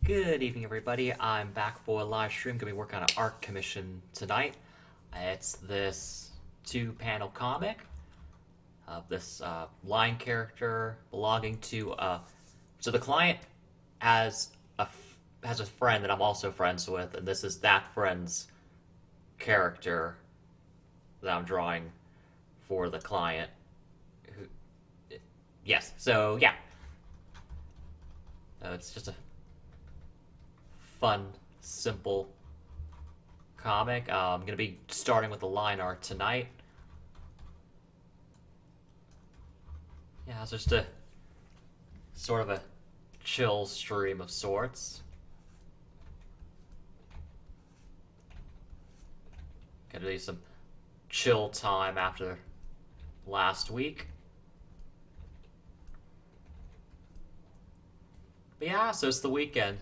Good evening, everybody. I'm back for a live stream. Gonna be working on an art commission tonight. It's this two-panel comic of this line character belonging to. So the client has has a friend that I'm also friends with, and this is that friend's character that I'm drawing for the client. Who, yes. So yeah, it's just a fun, simple comic. I'm going to be starting with the line art tonight. Yeah, it's just a sort of a chill stream of sorts. Gonna do some chill time after last week. But yeah, so it's the weekend.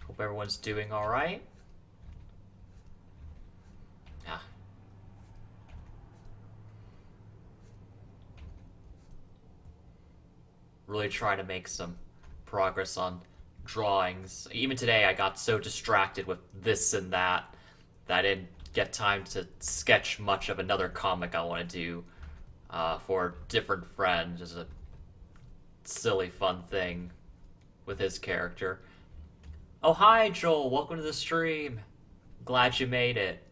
Hope everyone's doing alright. Yeah. Really trying to make some progress on drawings. Even today, I got so distracted with this and that I didn't get time to sketch much of another comic I want to do for a different friend. Just a silly, fun thing with his character. Oh, hi, Joel. Welcome to the stream. Glad you made it.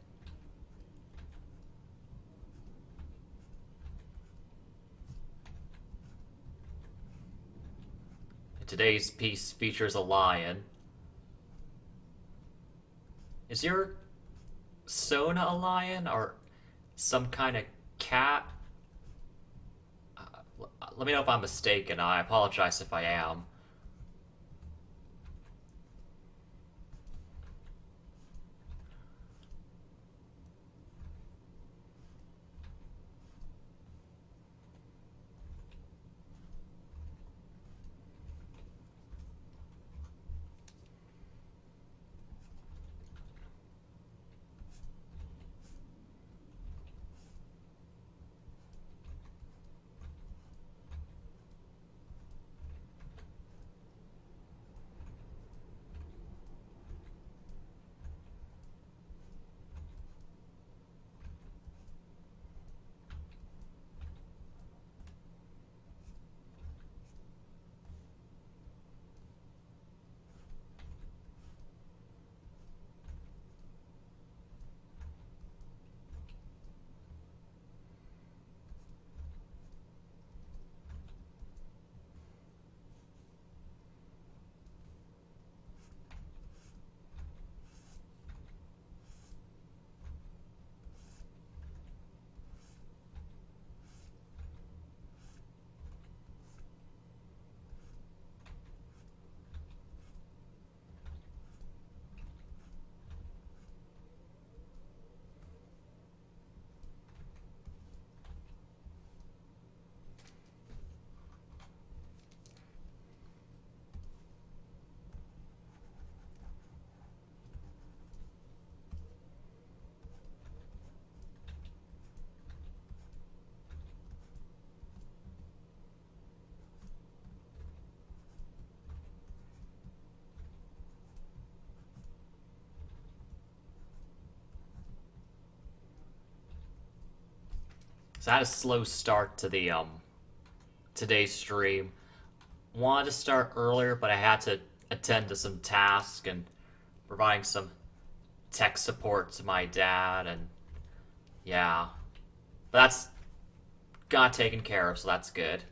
Today's piece features a lion. Is your Sona a lion or some kind of cat? Let me know if I'm mistaken. I apologize if I am. So I had a slow start to the today's stream. Wanted to start earlier, but I had to attend to some tasks and providing some tech support to my dad, and yeah, but that's got taken care of, so that's good.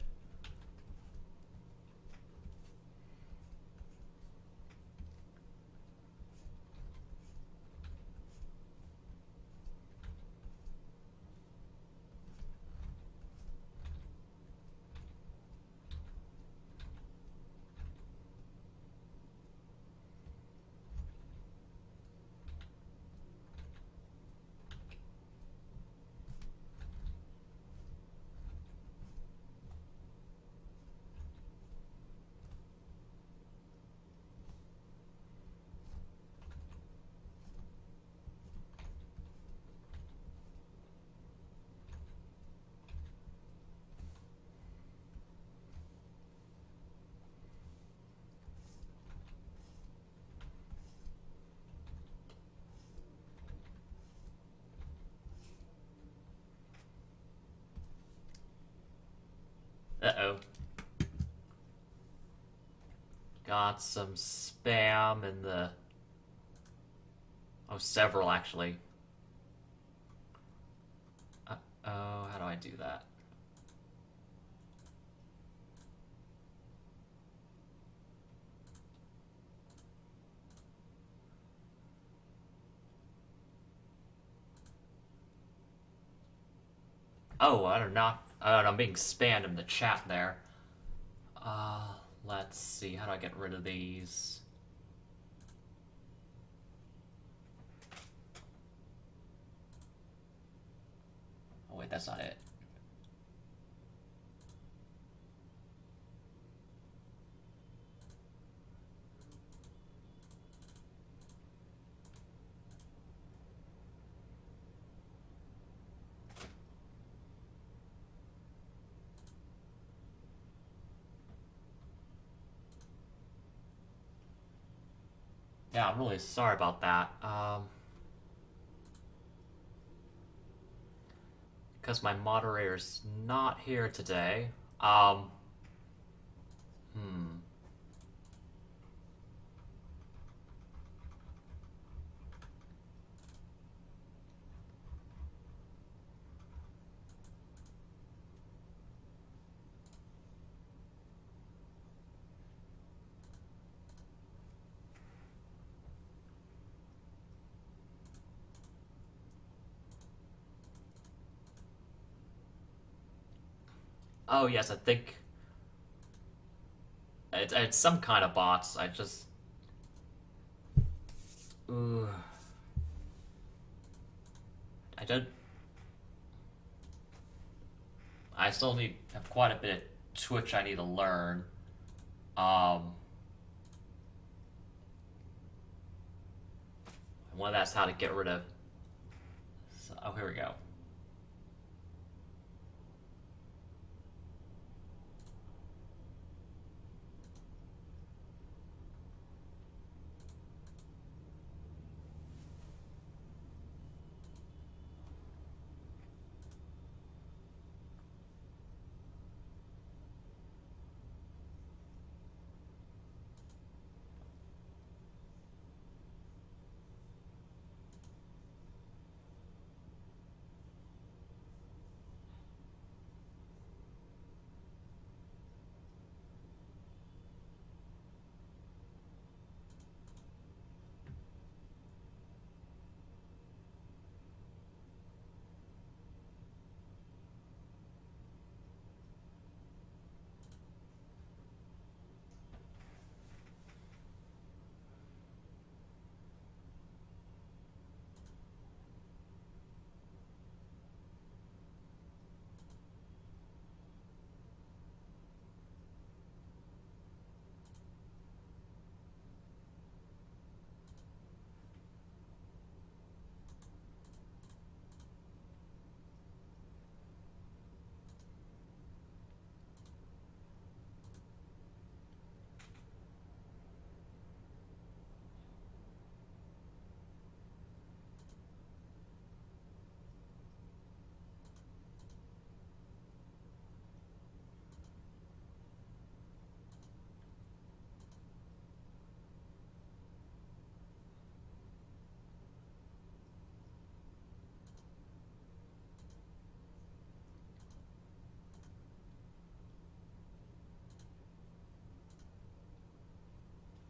Uh-oh. Got some spam in the... Oh, several, actually. Uh-oh, how do I do that? Oh, I don't know. I'm being spammed in the chat there. Let's see. How do I get rid of these? Oh, wait, that's not it. Yeah, I'm really sorry about that. Because my moderator's not here today. Hmm. Oh, yes, I think it's some kind of bots. I just... Ooh. I don't... I still have quite a bit of Twitch I need to learn. One of that's how to get rid of... Oh, here we go.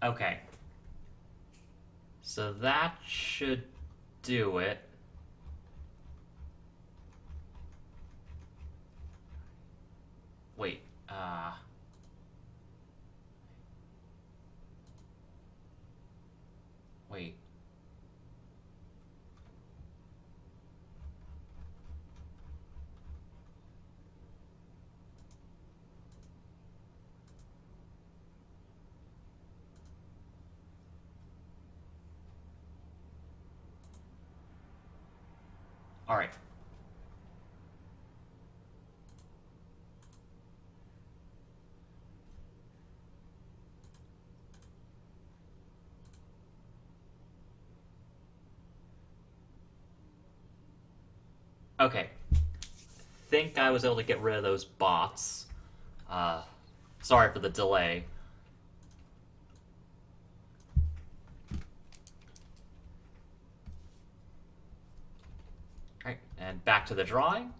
Okay. So that should do it. Wait, wait. Alright. Okay. Think I was able to get rid of those bots. Uh, Sorry for the delay. Alright, and back to the drawing.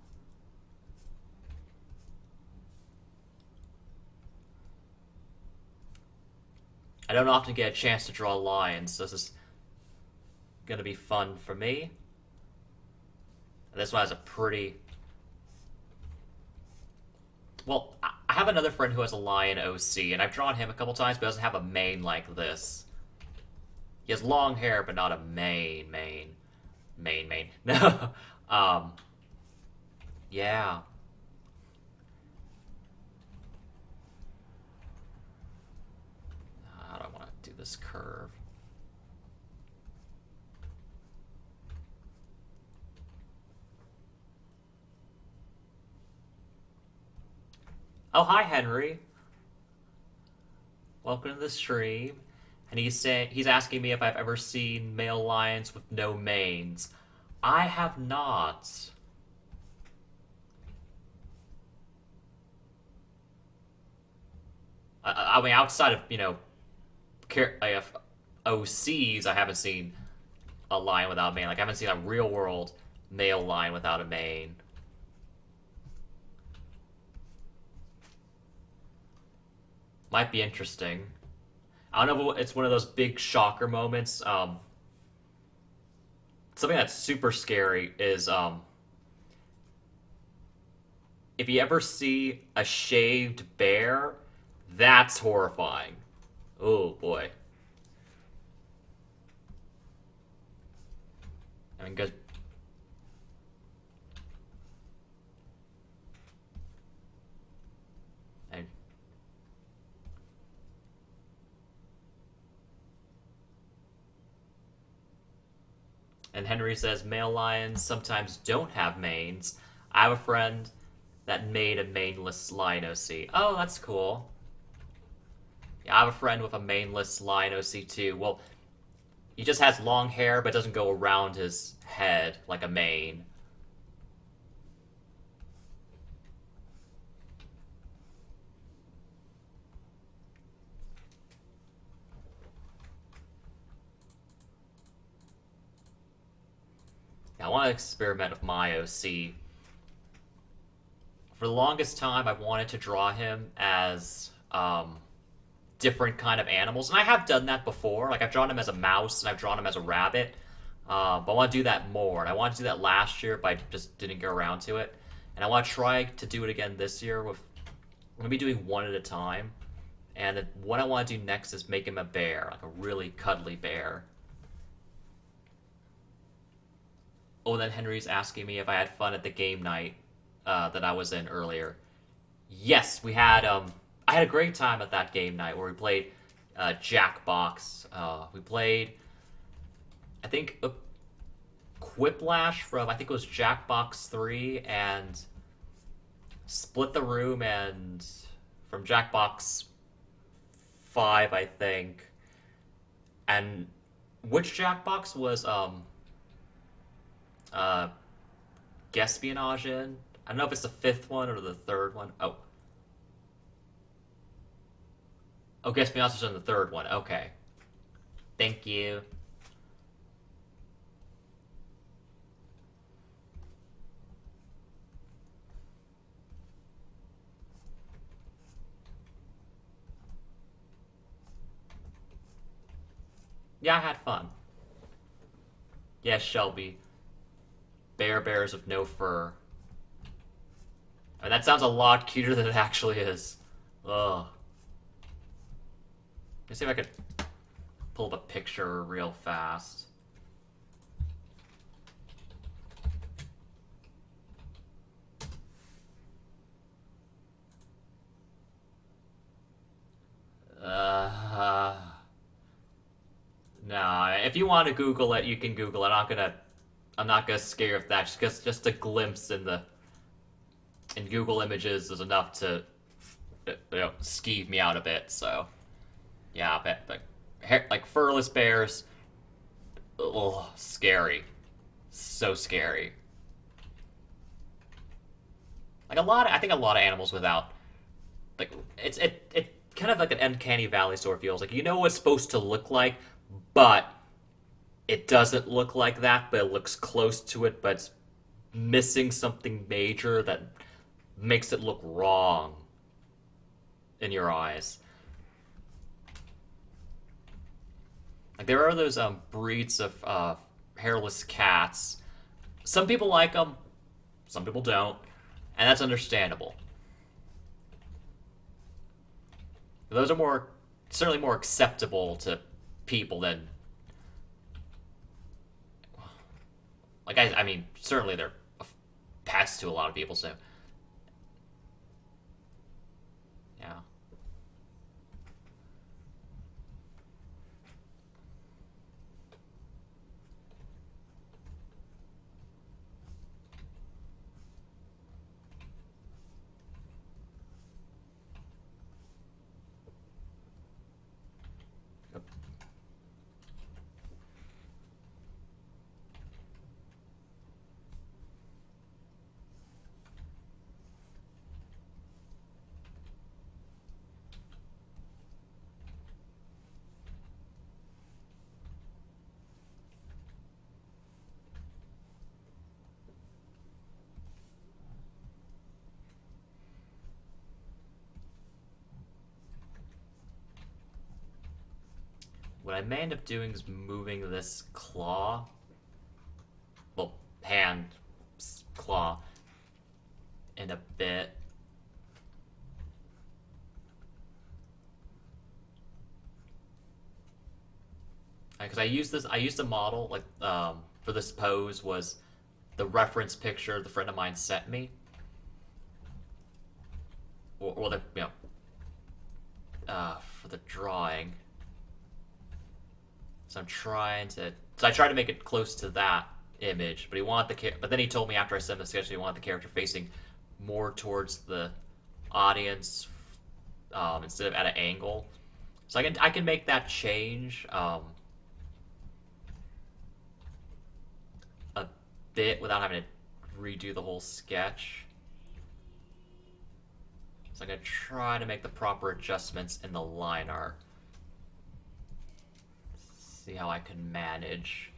I don't often get a chance to draw lions, so this is gonna be fun for me. And this one has a pretty... Well, I have another friend who has a lion OC, and I've drawn him a couple times, but doesn't have a mane like this. He has long hair, but not a mane. No. Yeah. I don't want to do this curve. Oh, hi, Henry. Welcome to the stream. And he's asking me if I've ever seen male lions with no manes. I have not. I mean, outside of, OCs, I haven't seen a lion without a mane. Like, I haven't seen a real world male lion without a mane. Might be interesting. I don't know if it's one of those big shocker moments. Something that's super scary is if you ever see a shaved bear, that's horrifying. Oh boy. I mean, good. And Henry says male lions sometimes don't have manes. I have a friend that made a maneless lion OC. Oh, that's cool. Yeah, I have a friend with a maneless lion OC too. Well, he just has long hair, but doesn't go around his head like a mane. Yeah, I want to experiment with my OC. For the longest time, I wanted to draw him as different kind of animals, and I have done that before. Like, I've drawn him as a mouse, and I've drawn him as a rabbit. But I want to do that more, and I wanted to do that last year, but I just didn't get around to it. And I want to try to do it again this year. I'm going to be doing one at a time. And then what I want to do next is make him a bear, like a really cuddly bear. Oh, then Henry's asking me if I had fun at the game night that I was in earlier. Yes, we had. I had a great time at that game night where we played Jackbox. We played, I think, Quiplash from, I think it was Jackbox 3, and Split the Room, and from Jackbox 5, I think. And which Jackbox was Espionage in? I don't know if it's the fifth one or the third one. Oh, Espionage is in the third one. Okay. Thank you. Yeah, I had fun. Yes, Shelby. Bears with no fur. I mean, that sounds a lot cuter than it actually is. Ugh. Let's see if I could pull up a picture real fast. No, if you want to Google it, you can Google it. I'm not gonna scare you with that. Just a glimpse in Google Images is enough to, skeeve me out a bit. So, yeah, but like furless bears, oh, scary, so scary. Like I think a lot of animals without like it kind of like an uncanny valley sort of feels like you know what it's supposed to look like, but it doesn't look like that, but it looks close to it, but it's missing something major that makes it look wrong in your eyes. Like there are those breeds of hairless cats. Some people like them, some people don't, and that's understandable. Those are more certainly more acceptable to people than like I mean certainly they're pets to a lot of people. So yeah. What I may end up doing is moving this claw, well, hand claw, in a bit. Because I used a model like for this pose was the reference picture the friend of mine sent me, or the for the drawing. So I'm trying to. So I tried to make it close to that image, but he wanted but then he told me after I sent the sketch he wanted the character facing more towards the audience instead of at an angle. So I can make that change a bit without having to redo the whole sketch. So I'm gonna try to make the proper adjustments in the line art. See how I can manage.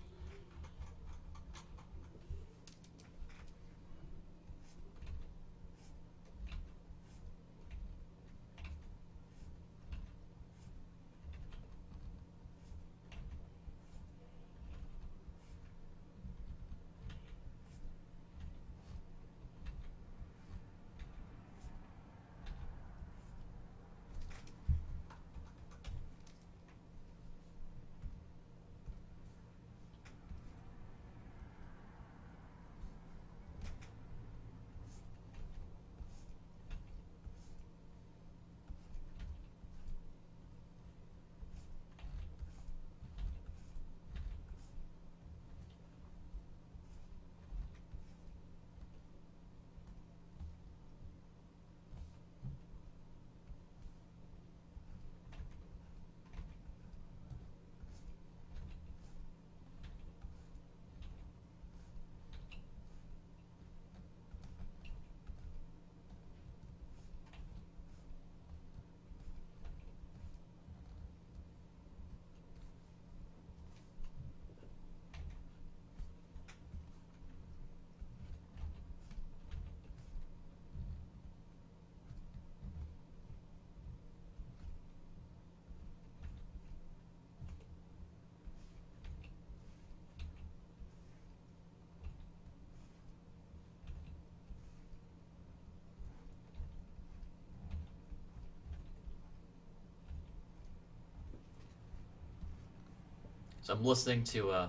So I'm listening to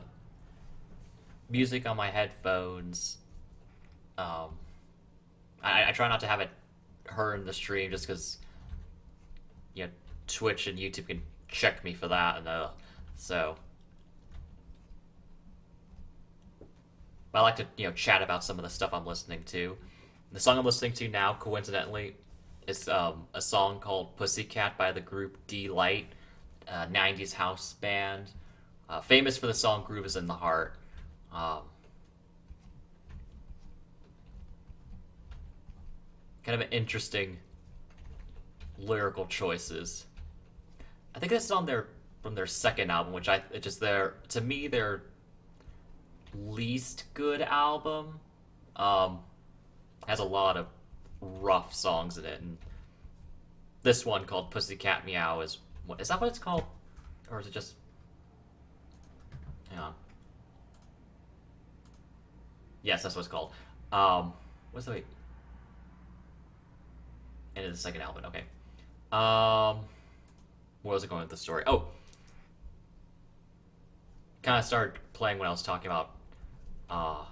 music on my headphones. Um, I try not to have it her in the stream just because you know Twitch and YouTube can check me for that, and so. But I like to chat about some of the stuff I'm listening to. The song I'm listening to now, coincidentally, is a song called "Pussycat" by the group D Light, 90s house band, famous for the song "Groove Is in the Heart." Um, kind of an interesting lyrical choices. I think this is on their from their second album, which I it just their to me their least good album. Um, has a lot of rough songs in it, and this one called "Pussycat Meow" is what is that what it's called, or is it just? Hang on. Yes, that's what it's called. What's the wait? End of the second album. Okay. Where was it going with the story? Oh, kind of started playing when I was talking about uh,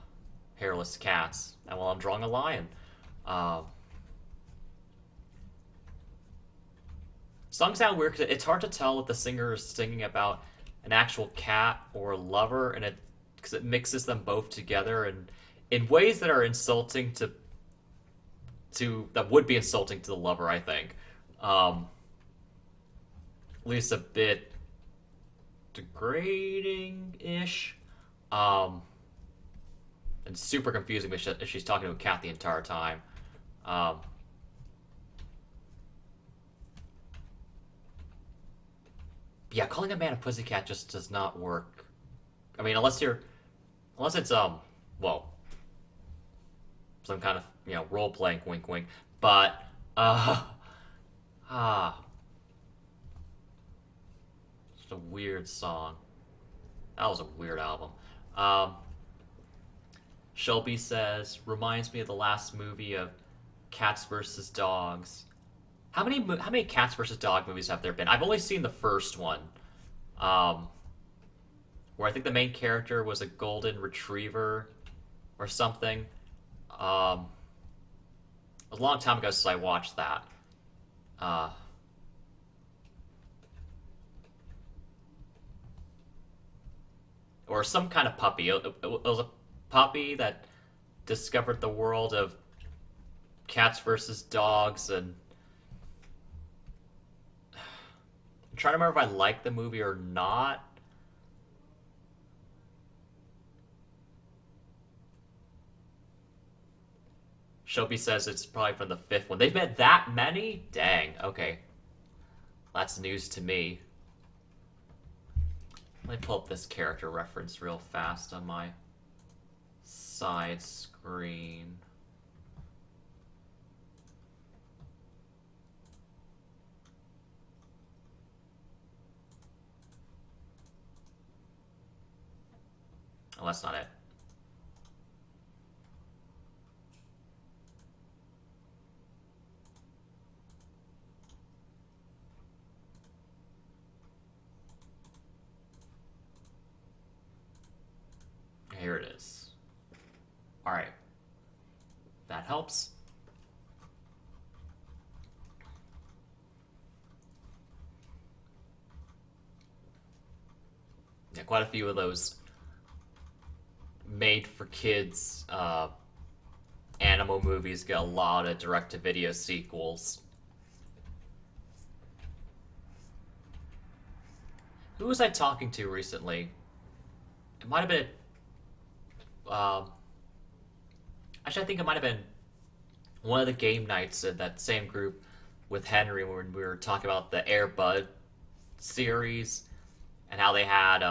hairless cats, and while I'm drawing a lion. Um, Songs sound weird because it's hard to tell if the singer is singing about an actual cat or a lover, and it because it mixes them both together and in ways that are insulting to that would be insulting to the lover. I think, at least a bit degrading ish, and super confusing if she's talking to a cat the entire time. Um, yeah, calling a man a pussycat just does not work. I mean, unless it's well, some kind of role playing wink wink. But ah, just a weird song. That was a weird album. Um, Shelby says reminds me of the last movie of Cats versus Dogs. How many Cats versus Dog movies have there been? I've only seen the first one, um, where I think the main character was a golden retriever or something. A long time ago since I watched that. Uh, or some kind of puppy. It was a puppy that discovered the world of cats versus dogs, and I'm trying to remember if I liked the movie or not. Shelby says it's probably from the fifth one. They've met that many? Dang. Okay. That's news to me. Let me pull up this character reference real fast on my side screen. Oh, that's not it. Here it is. Alright. That helps. Yeah, quite a few of those made for kids animal movies get a lot of direct-to-video sequels. Who was I talking to recently? It might have been um, actually, I think it might have been one of the game nights in that same group with Henry when we were talking about the Air Bud series and how they had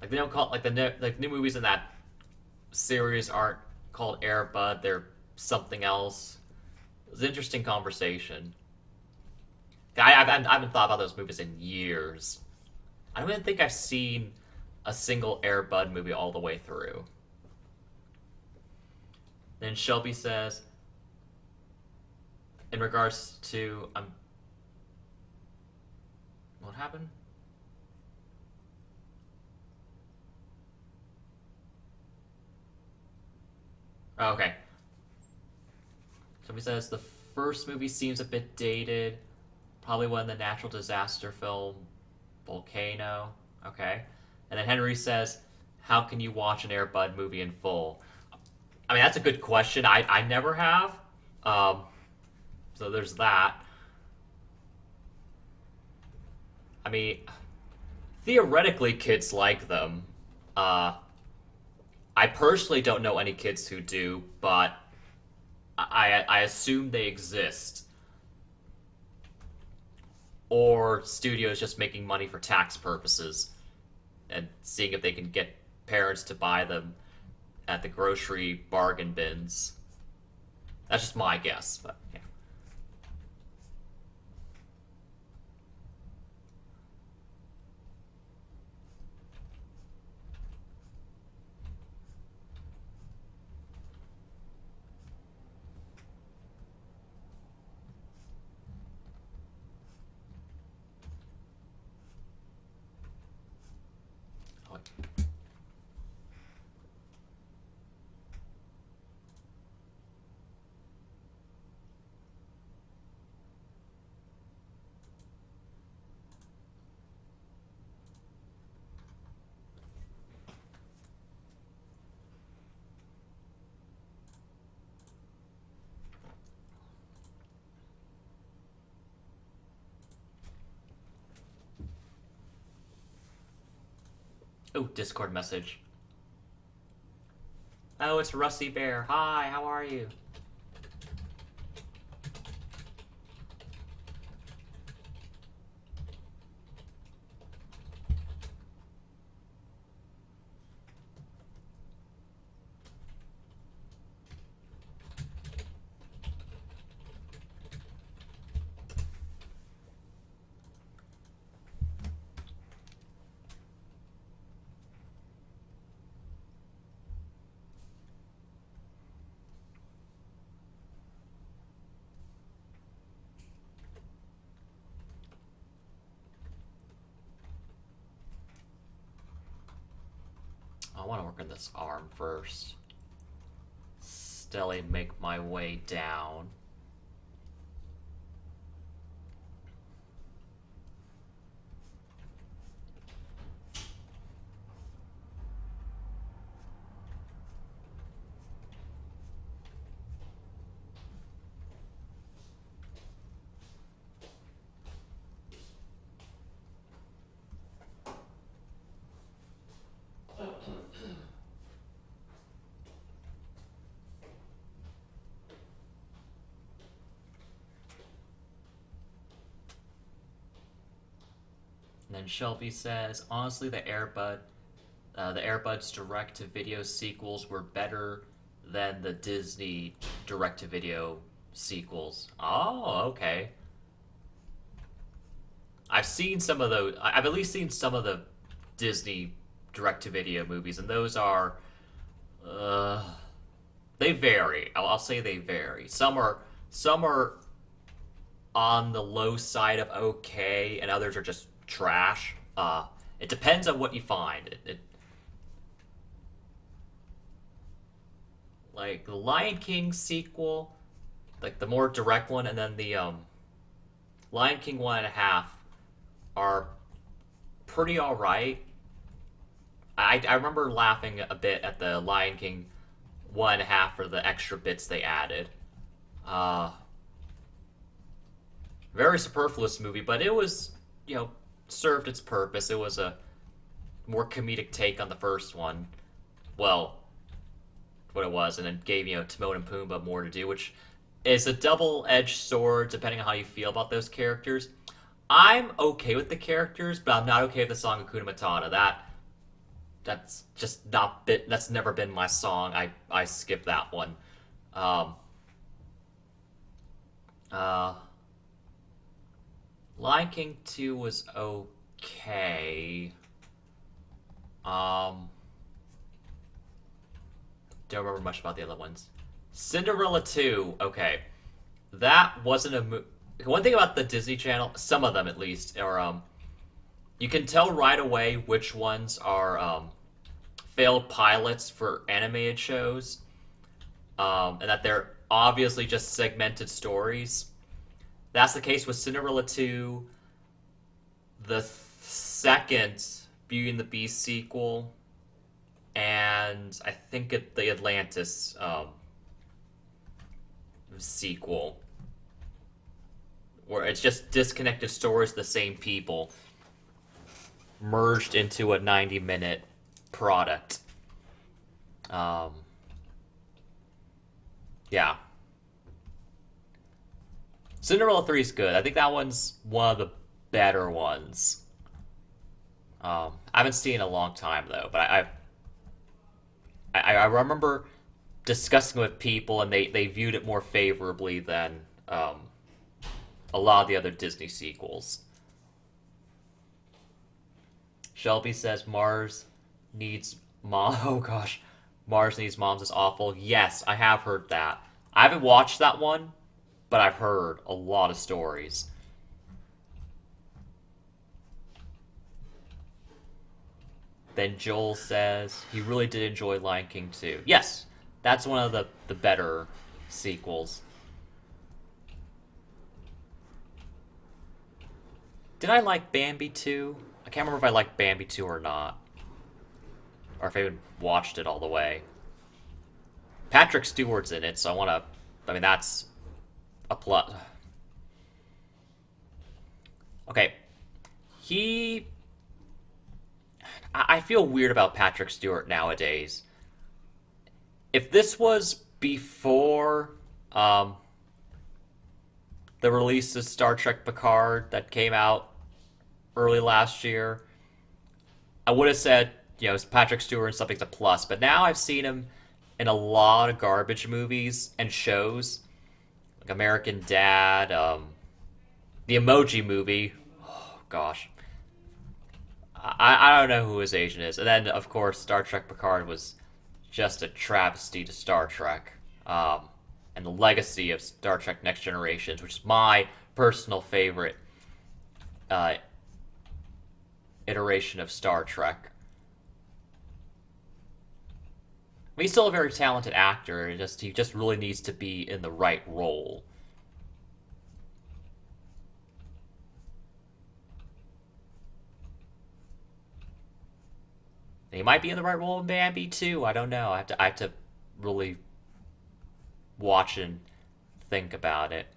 like they don't call like new movies in that series aren't called Air Bud, they're something else. It was an interesting conversation. I haven't thought about those movies in years. I don't even think I've seen a single Air Bud movie all the way through. Then Shelby says, in regards to what happened? Oh, okay. Shelby says the first movie seems a bit dated. Probably one of the natural disaster film Volcano. Okay. And then Henry says, how can you watch an Air Bud movie in full? I mean, that's a good question. I never have. So there's that. I mean, theoretically, kids like them. I personally don't know any kids who do, but I assume they exist, or studios just making money for tax purposes and seeing if they can get parents to buy them at the grocery bargain bins. That's just my guess, but yeah. Oh, oh, Discord message. Oh, it's Rusty Bear. Hi, how are you? I want to work on this arm first. Steadily make my way down. And then Shelby says, honestly, the Airbuds direct-to-video sequels were better than the Disney direct-to-video sequels. Oh, okay. I've seen some of those. I've at least seen some of the Disney direct-to-video movies, and those are, they vary. I'll say they vary. Some are on the low side of okay, and others are just trash. It depends on what you find. Like the Lion King sequel, like the more direct one, and then the Lion King 1.5 are pretty all right. I remember laughing a bit at the Lion King 1.5 for the extra bits they added. Very superfluous movie, but it was, served its purpose. It was a more comedic take on the first one. Well, what it was, and then gave, Timon and Pumbaa more to do, which is a double-edged sword depending on how you feel about those characters. I'm okay with the characters, but I'm not okay with the song Hakuna Matata. That's just not bit. That's never been my song. I skip that one. Lion King 2 was okay. Don't remember much about the other ones. Cinderella 2, okay. That wasn't a movie. One thing about the Disney Channel, some of them at least, are you can tell right away which ones are failed pilots for animated shows, and that they're obviously just segmented stories. That's the case with Cinderella 2, the second Beauty and the Beast sequel, and I think the Atlantis sequel, where it's just disconnected stories of the same people merged into a 90-minute product. Yeah. Cinderella 3 is good. I think that one's one of the better ones. I haven't seen it in a long time though, but I remember discussing with people, and they viewed it more favorably than a lot of the other Disney sequels. Shelby says Mars needs mom. Oh gosh, Mars needs moms is awful. Yes, I have heard that. I haven't watched that one, but I've heard a lot of stories. Then Joel says he really did enjoy Lion King too. Yes, that's one of the better sequels. Did I like Bambi 2? I can't remember if I liked Bambi 2 or not. Or if I even watched it all the way. Patrick Stewart's in it, so I want to... I mean, that's a plus. Okay. He... I feel weird about Patrick Stewart nowadays. If this was before the release of Star Trek Picard that came out early last year, I would have said, it's Patrick Stewart and something's a plus. But now I've seen him in a lot of garbage movies and shows, like American Dad, the Emoji Movie. Oh, gosh. I don't know who his agent is. And then, of course, Star Trek Picard was just a travesty to Star Trek. And the legacy of Star Trek Next Generations, which is my personal favorite iteration of Star Trek. I mean, he's still a very talented actor. He just really needs to be in the right role. He might be in the right role in Bambi too. I don't know. I have to really watch and think about it.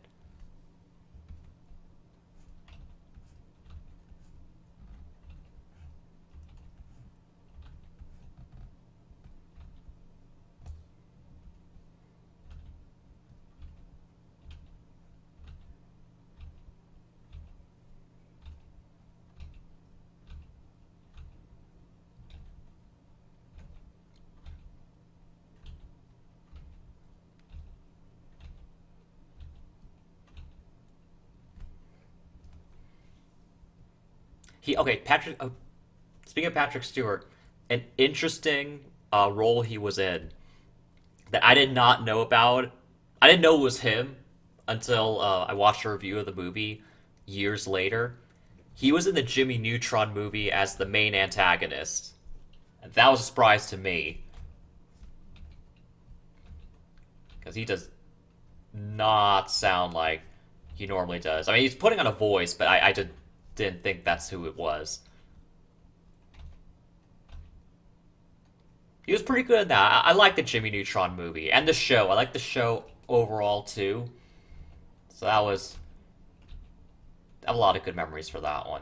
Patrick. Speaking of Patrick Stewart, an interesting role he was in that I did not know about. I didn't know it was him until I watched a review of the movie years later. He was in the Jimmy Neutron movie as the main antagonist. And that was a surprise to me. Because he does not sound like he normally does. I mean, he's putting on a voice, but I just didn't think that's who it was. He was pretty good in that. I like the Jimmy Neutron movie and the show. I like the show overall too. So I have a lot of good memories for that one.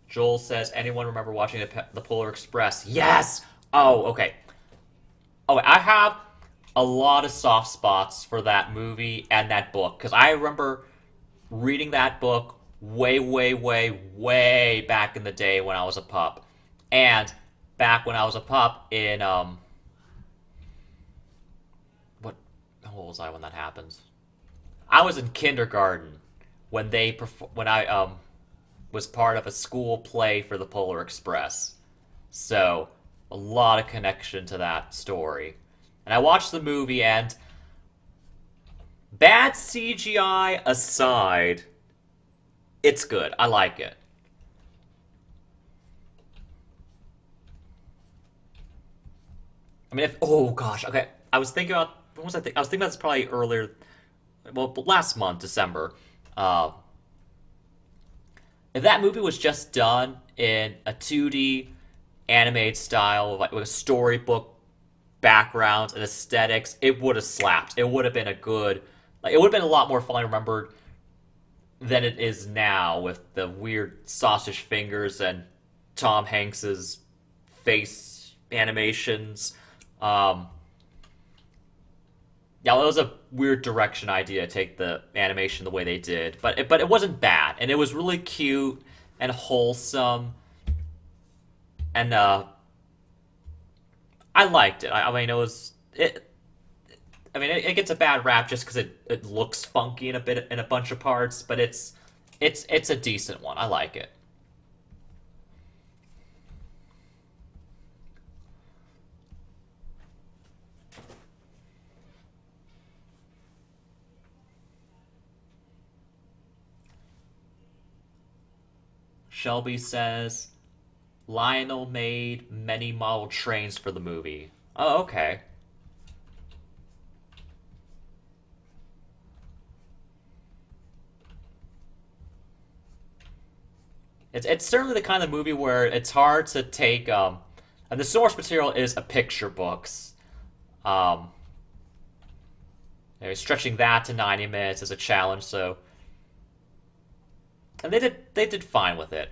Joel says, anyone remember watching the Polar Express? Yes! Oh, okay. Oh, I have a lot of soft spots for that movie and that book. Because I remember reading that book way, way, way, way back in the day when I was a pup. And back when I was a pup in, how old was I when that happened? I was in kindergarten when I was part of a school play for the Polar Express. So, a lot of connection to that story. And I watched the movie, and bad CGI aside, it's good. I like it. I mean, oh gosh, okay. I was thinking about, what was I thinking? I was thinking about this probably earlier, well, last month, December. If that movie was just done in a 2D animated style, like with a storybook backgrounds and aesthetics, it would have slapped. It would have been it would have been a lot more fun remembered than it is now with the weird sausage fingers and Tom Hanks's face animations. Yeah, well, it was a weird direction idea to take the animation the way they did, but it wasn't bad, and it was really cute and wholesome, and I liked it. I mean, it was it. I mean, it gets a bad rap just because it looks funky in a bit in a bunch of parts, but it's a decent one. I like it. Shelby says Lionel made many model trains for the movie. Oh, okay. It's certainly the kind of movie where it's hard to take and the source material is a picture books. Um, stretching that to 90 minutes is a challenge. So, and they did fine with it.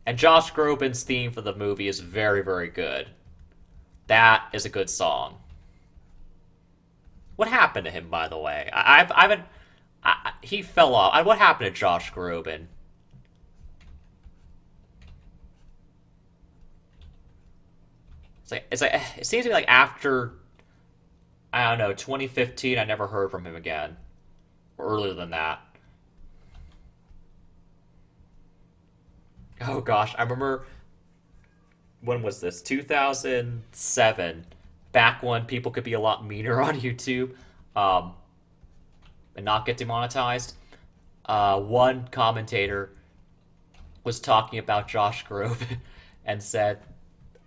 And Josh Groban's theme for the movie is very very good. That is a good song. What happened to him, by the way? I haven't. He fell off. What happened to Josh Groban? It's like it seems to be like after I don't know 2015. I never heard from him again. Or earlier than that. Oh gosh, I remember when was this? 2007. Back when people could be a lot meaner on YouTube, um, and not get demonetized. One commentator was talking about Josh Groban and said,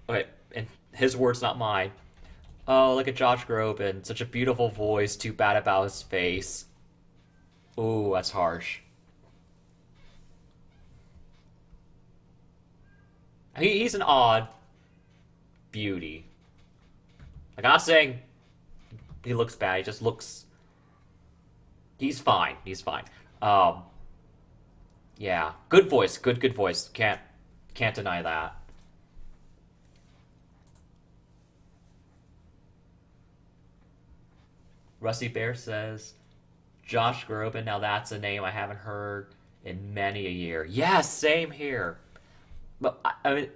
"Okay, in his words, not mine. Oh, look at Josh Groban, such a beautiful voice. Too bad about his face. Ooh, that's harsh. He's an odd beauty. Like I'm not saying he looks bad. He just looks. He's fine. He's fine. Um, yeah, good voice. Good voice. Can't deny that. Rusty Bear says Josh Groban. Now that's a name I haven't heard in many a year. Yes, same here. But I mean,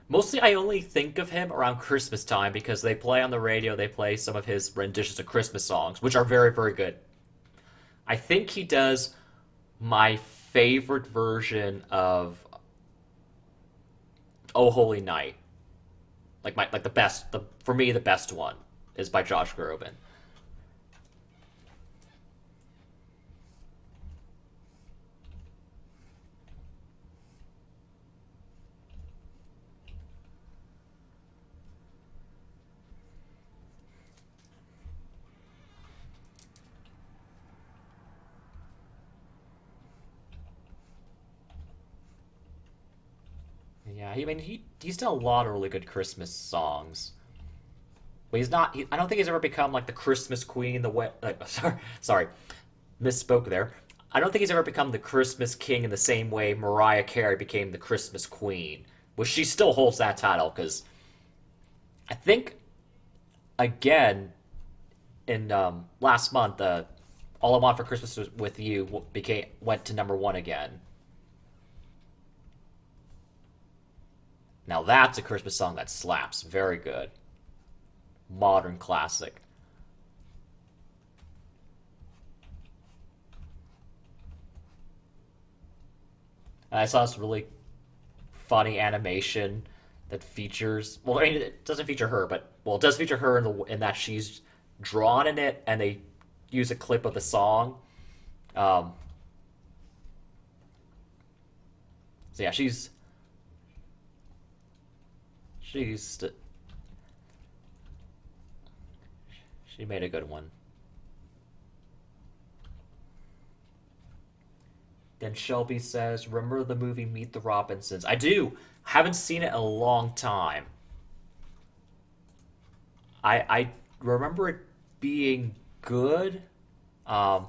mostly I only think of him around Christmas time because they play on the radio. They play some of his renditions of Christmas songs, which are very very good. I think he does my favorite version of "Oh Holy Night." Like the best, for me the best one is by Josh Groban. Yeah, I mean he's done a lot of really good Christmas songs. But he's not. I don't think he's ever become like the Christmas Queen. The way, sorry, misspoke there. I don't think he's ever become the Christmas King in the same way Mariah Carey became the Christmas Queen, which she still holds that title because I think again in last month, "All I Want for Christmas with You" became went to number one again. Now that's a Christmas song that slaps. Very good, modern classic. And I saw this really funny animation that features. Well, I mean, it doesn't feature her, but well, it does feature her in that she's drawn in it, and they use a clip of the song. Um, so yeah, she's she made a good one. Then Shelby says, "Remember the movie Meet the Robinsons?" I do. Haven't seen it in a long time. I remember it being good. Um,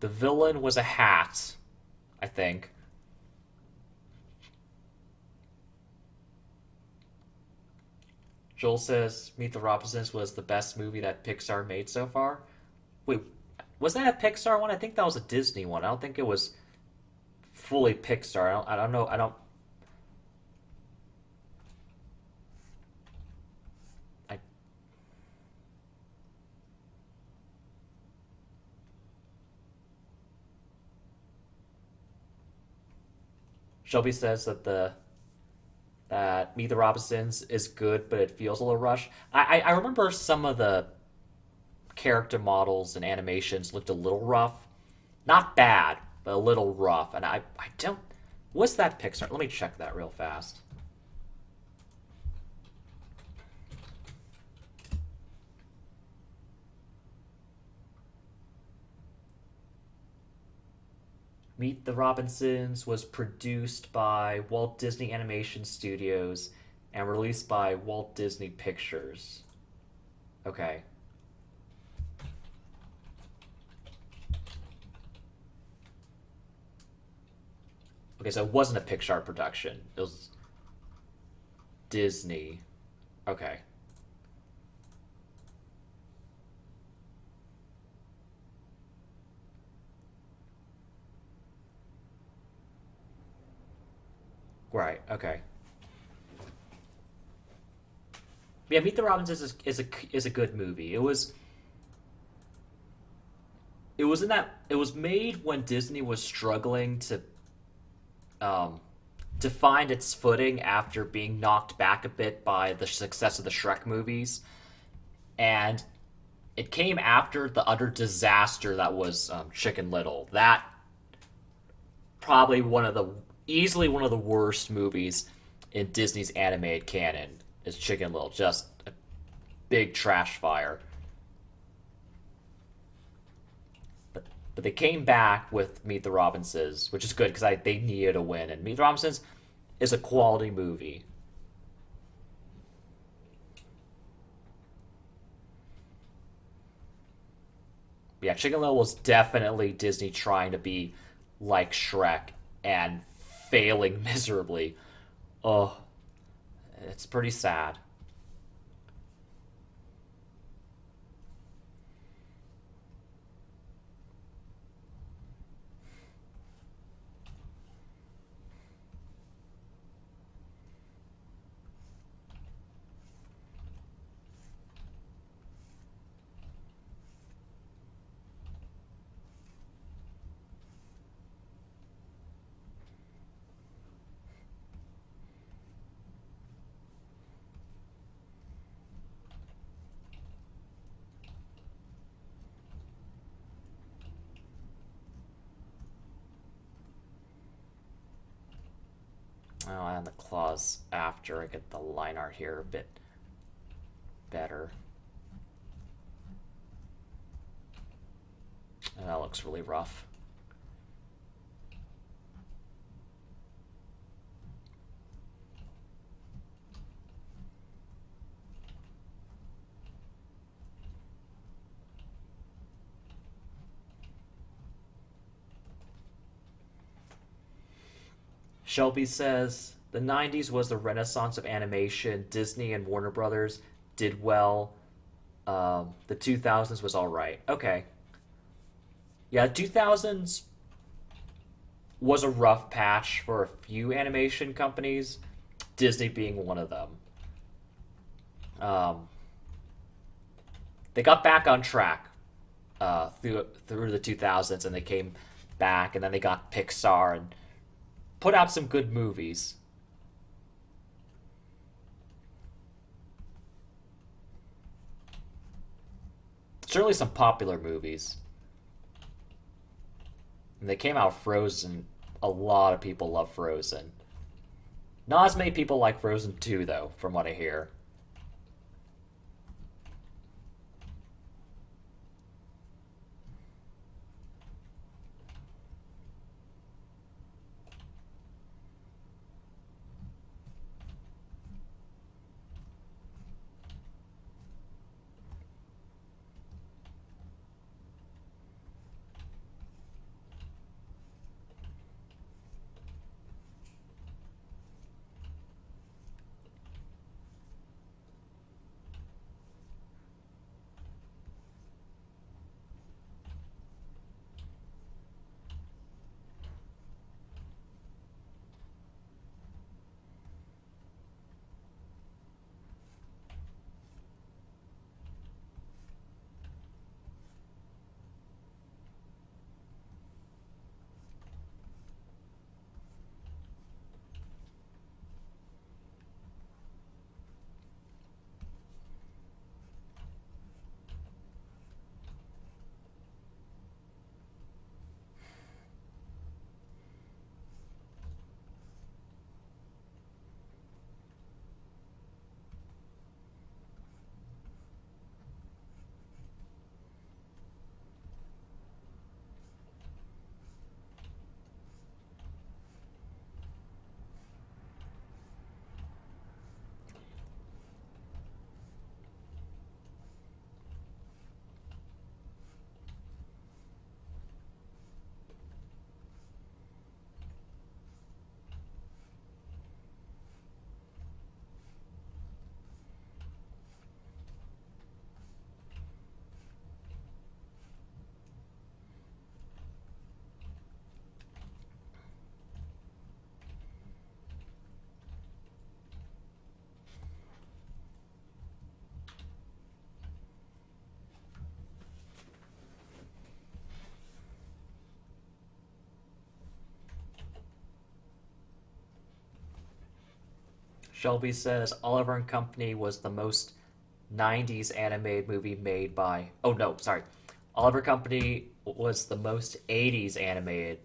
the villain was a hat, I think. Joel says Meet the Robinsons was the best movie that Pixar made so far. Wait, was that a Pixar one? I think that was a Disney one. I don't think it was fully Pixar. I don't know. I don't. I Shelby says that Meet the Robinsons is good, but it feels a little rushed. I remember some of the character models and animations looked a little rough. Not bad, but a little rough. And I don't. What's that Pixar? Let me check that real fast. Meet the Robinsons was produced by Walt Disney Animation Studios and released by Walt Disney Pictures. Okay. Okay, so it wasn't a Pixar production. It was Disney. Okay. Right. Okay. Yeah, Meet the Robinsons is a good movie. It was in that it was made when Disney was struggling um, to find its footing after being knocked back a bit by the success of the Shrek movies, and it came after the utter disaster that was Chicken Little. That probably easily one of the worst movies in Disney's animated canon is Chicken Little. Just a big trash fire. But they came back with Meet the Robinsons, which is good because they needed a win. And Meet the Robinsons is a quality movie. Yeah, Chicken Little was definitely Disney trying to be like Shrek and failing miserably. Oh, it's pretty sad. Oh, and the claws after I get the line art here a bit better. And that looks really rough. Shelby says the 90s was the renaissance of animation. Disney and Warner Brothers did well. The 2000s was all right. Okay. Yeah, 2000s was a rough patch for a few animation companies, Disney being one of them. Um, they got back on track through the 2000s, and they came back, and then they got Pixar and put out some good movies. Certainly some popular movies. And they came out Frozen. A lot of people love Frozen. Not as many people like Frozen 2, though, from what I hear. Shelby says Oliver and Company was the most 90s animated movie made by. Oh no, sorry. Oliver Company was the most 80s animated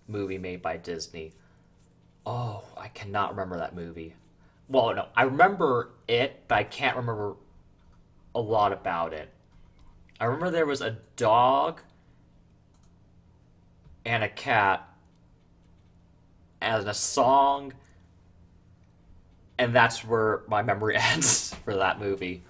movie made by Disney. Oh, I cannot remember that movie. Well, no, I remember it, but I can't remember a lot about it. I remember there was a dog and a cat and a song, and that's where my memory ends for that movie.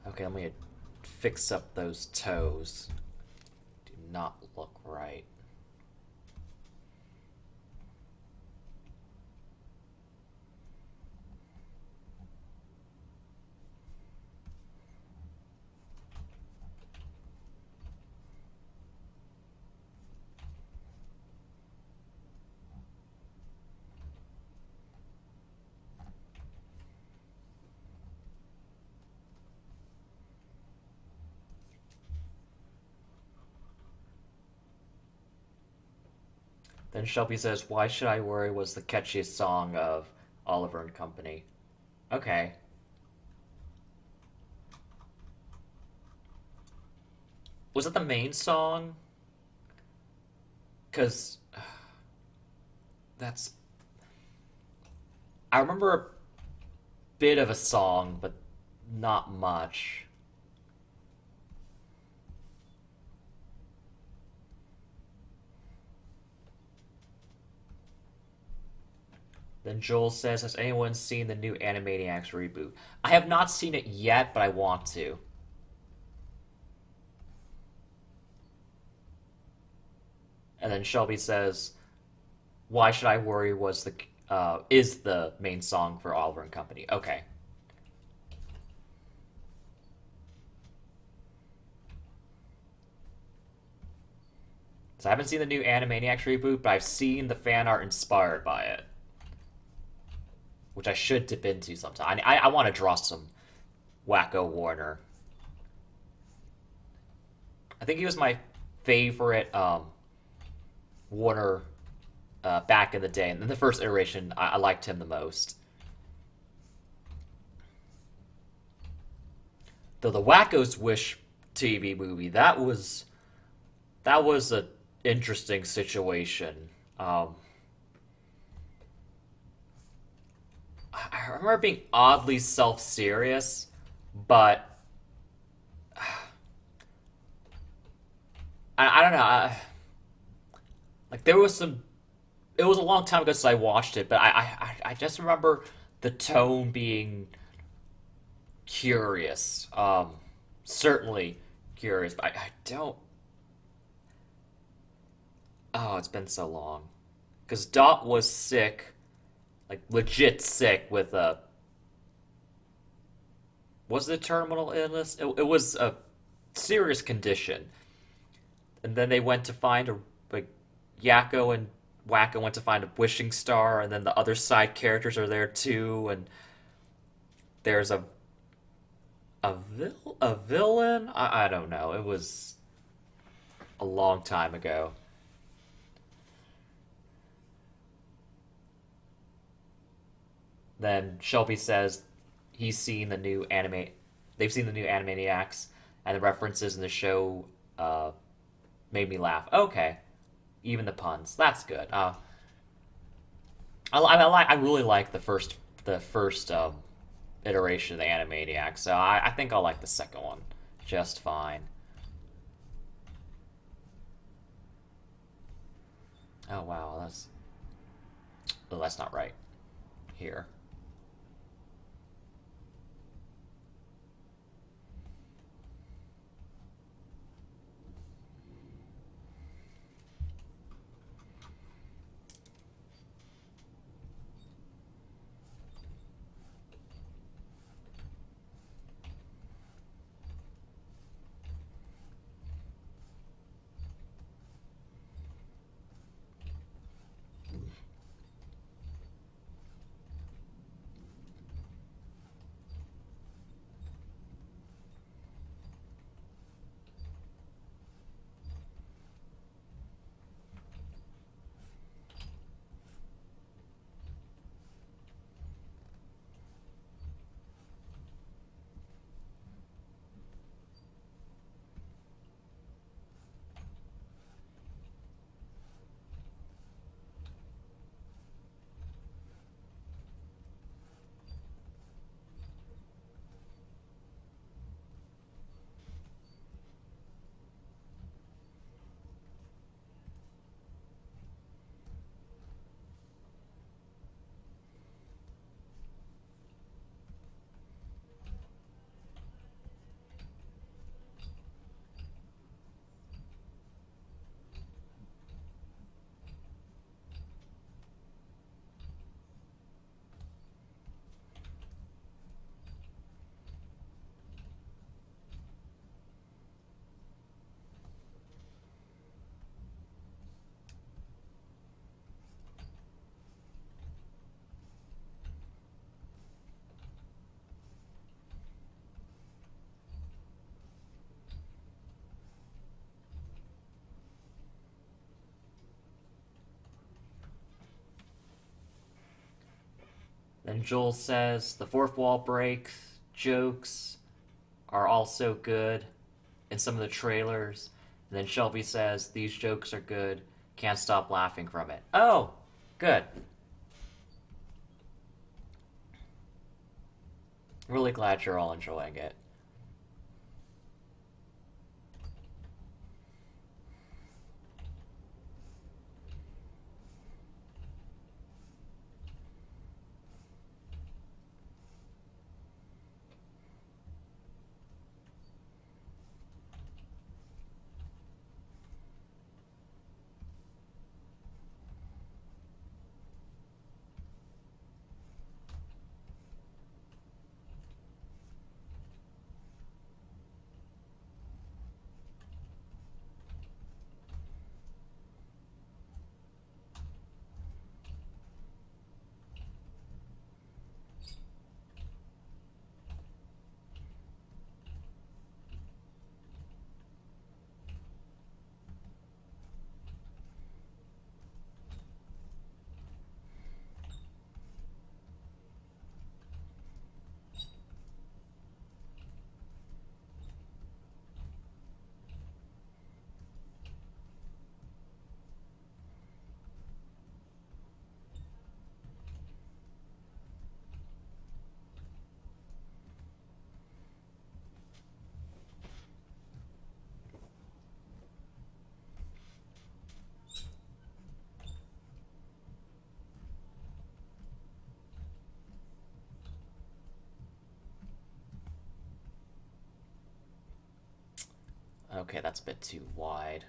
Okay, let me fix up those toes. Do not look right. Then Shelby says, "Why Should I Worry" was the catchiest song of Oliver and Company. Okay. Was it the main song? Because that's. I remember a bit of a song, but not much. Then Joel says, "Has anyone seen the new Animaniacs reboot?" I have not seen it yet, but I want to. And then Shelby says, "Why Should I Worry" was the is the main song for Oliver and Company. Okay. So I haven't seen the new Animaniacs reboot, but I've seen the fan art inspired by it, which I should dip into sometime. I want to draw some Wacko Warner. I think he was my favorite Warner back in the day. And in the first iteration, I liked him the most. Though the Wacko's Wish TV movie, that was a interesting situation. I remember being oddly self serious, but I don't know. Like there was some. It was a long time ago since I watched it, but I just remember the tone being curious. Certainly curious, but I don't. Oh, it's been so long. Because Dot was sick, like legit sick with a. Was it terminal illness? It was a serious condition. And then they went to find a. Like, Yakko and Wacko went to find a wishing star, and then the other side characters are there too, and there's a villain? I don't know. It was a long time ago. Then Shelby says he's seen the new anime. They've seen the new Animaniacs, and the references in the show made me laugh. Okay, even the puns. That's good. I really like the first iteration of the Animaniacs, so I think I'll like the second one just fine. Oh wow, that's not right here. Then Joel says the fourth wall break jokes are also good in some of the trailers. And then Shelby says these jokes are good. Can't stop laughing from it. Oh, good. Really glad you're all enjoying it. Okay, that's a bit too wide.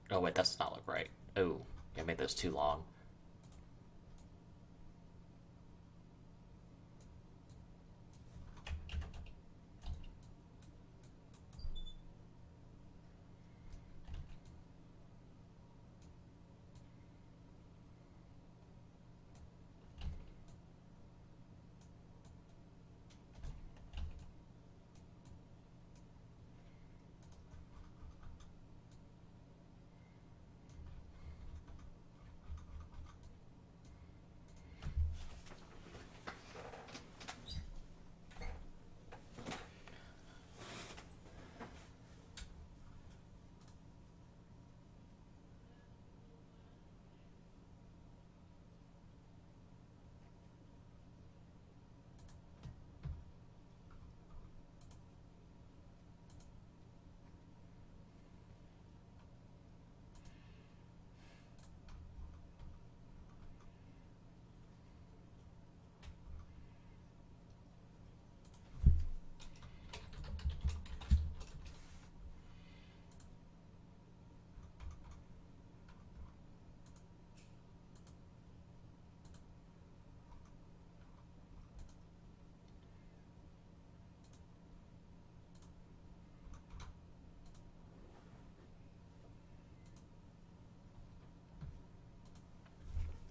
Oh wait, that's not look right. Oh, I made those too long.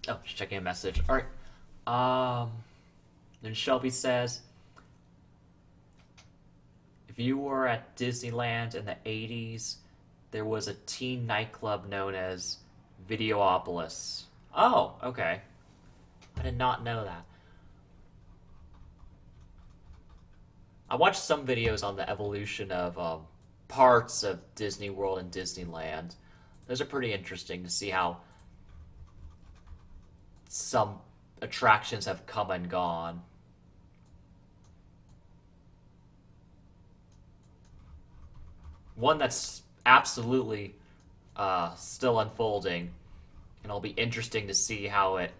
Oh, just checking a message. All right. Then Shelby says, if you were at Disneyland in the 80s, there was a teen nightclub known as Videopolis. Oh, okay. I did not know that. I watched some videos on the evolution of parts of Disney World and Disneyland. Those are pretty interesting to see how some attractions have come and gone. one that's absolutely still unfolding, and it'll be interesting to see how it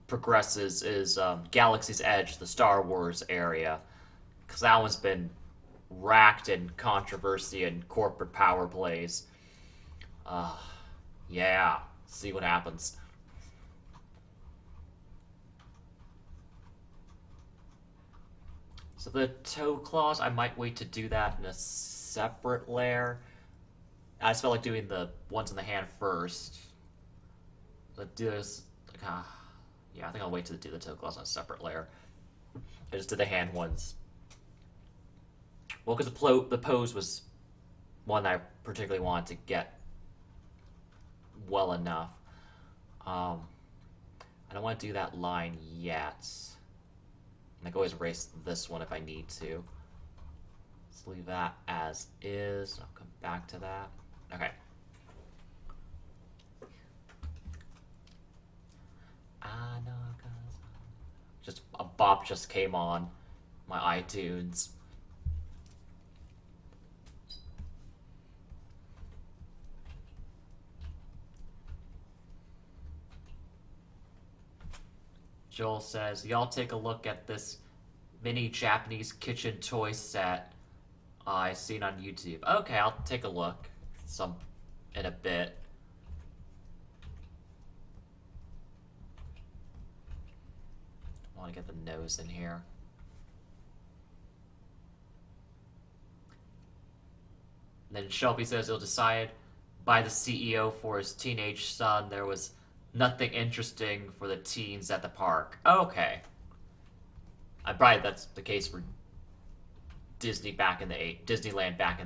progresses. Is Galaxy's Edge, the Star Wars area, because that one's been racked in controversy and corporate power plays. Uh, yeah, see what happens. So the toe claws, I might wait to do that in a separate layer. I just felt like doing the ones in the hand first. Let's do this. Like, yeah, I think I'll wait to do the toe claws on a separate layer. I just did the hand ones. Well, because the pose was one I particularly wanted to get well enough. Um, I don't want to do that line yet. I can always erase this one if I need to. Let's leave that as is. I'll come back to that. Okay. I know, cause just a bop just came on my iTunes. Joel says, y'all take a look at this mini Japanese kitchen toy set I seen on YouTube. Okay, I'll take a look some in a bit. I want to get the nose in here. And then Shelby says he'll decide by the CEO for his teenage son there was nothing interesting for the teens at the park. Okay. I probably that's the case for Disneyland back in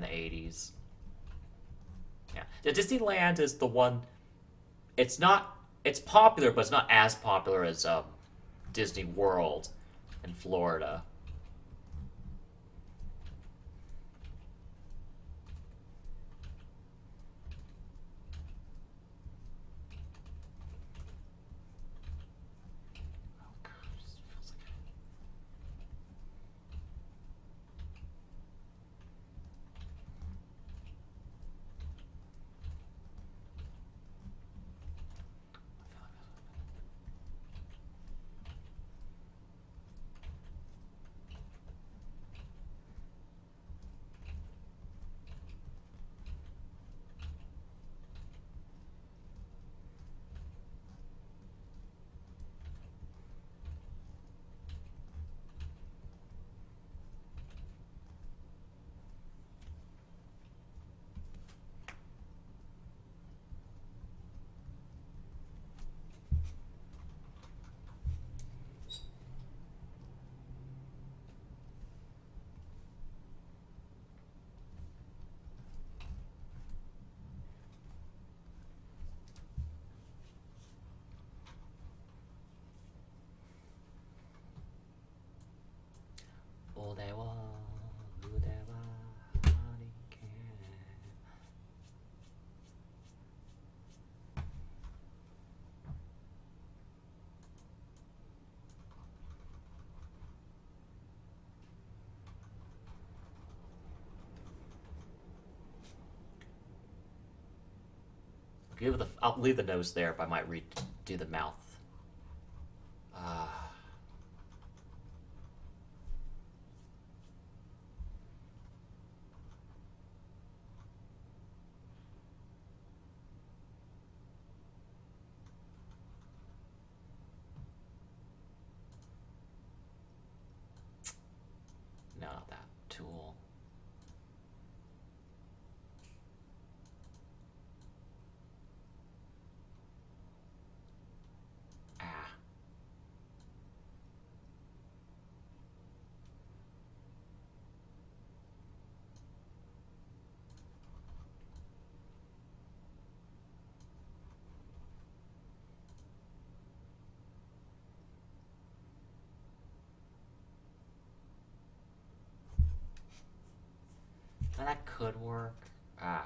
the 80s. Yeah. The Disneyland is the one it's popular, but it's not as popular as Disney World in Florida. I'll leave the nose there, but I might redo the mouth. Uh, no, not that tool. Ah. That could work. Ah.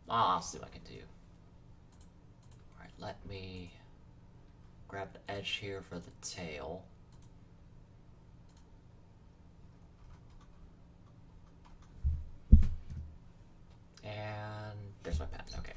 I'll see what I can do. Alright, let me grab the edge here for the tail. And there's my pen, okay.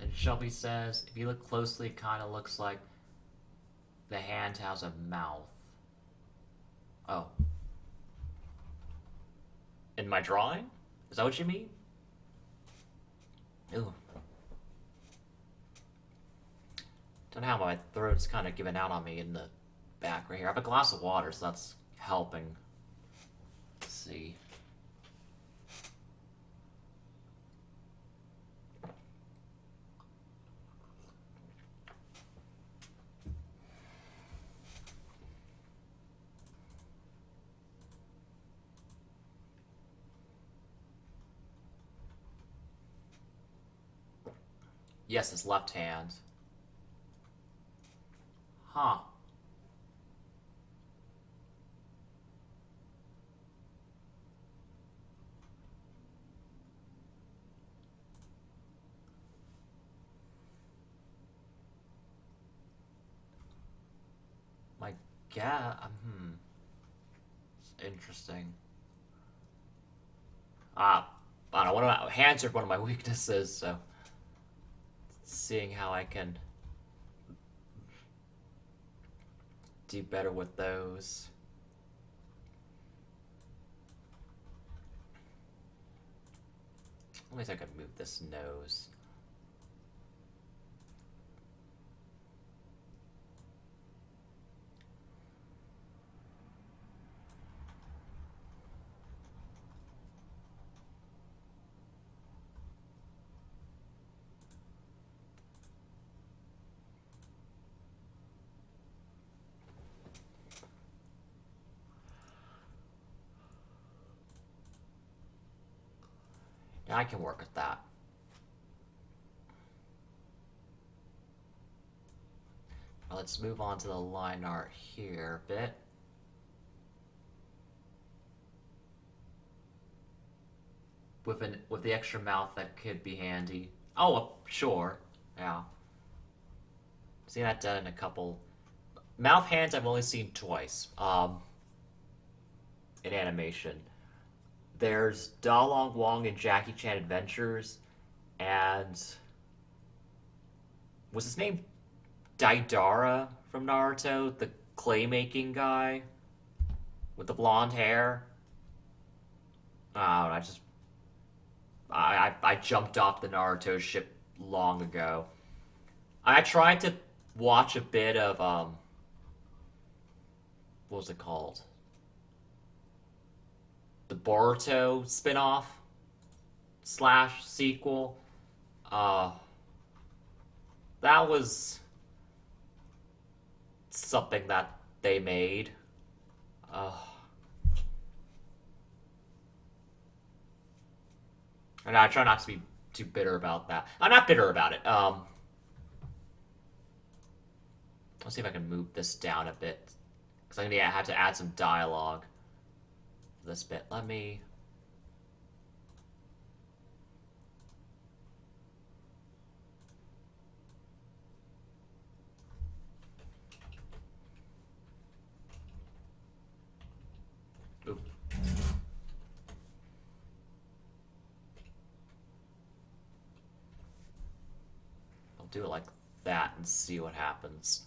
And Shelby says, if you look closely, it kind of looks like the hand has a mouth. Oh. In my drawing? Is that what you mean? Ooh. Don't know how my throat's kind of giving out on me in the back right here. I have a glass of water, so that's helping. Let's see. Yes, it's left hand. Huh. My God. It's interesting. I don't know. Hands are one of my weaknesses, so seeing how I can do better with those. At least I could move this nose. Yeah, I can work with that. Let's move on to the line art here a bit. With the extra mouth, that could be handy. Oh, sure, yeah. Seen that done in a couple. Mouth hands I've only seen twice. In animation. There's Da Long Wong in Jackie Chan Adventures, and was his name Daidara from Naruto, the clay making guy with the blonde hair. I just I jumped off the Naruto ship long ago. I tried to watch a bit of what was it called? The Boruto spin-off slash sequel. Uh that was something that they made. Uh and I try not to be too bitter about that. I'm not bitter about it. Let's see if I can move this down a bit. Because I'm going to have to add some dialogue for this bit. Let me... Oop. I'll do it like that and see what happens.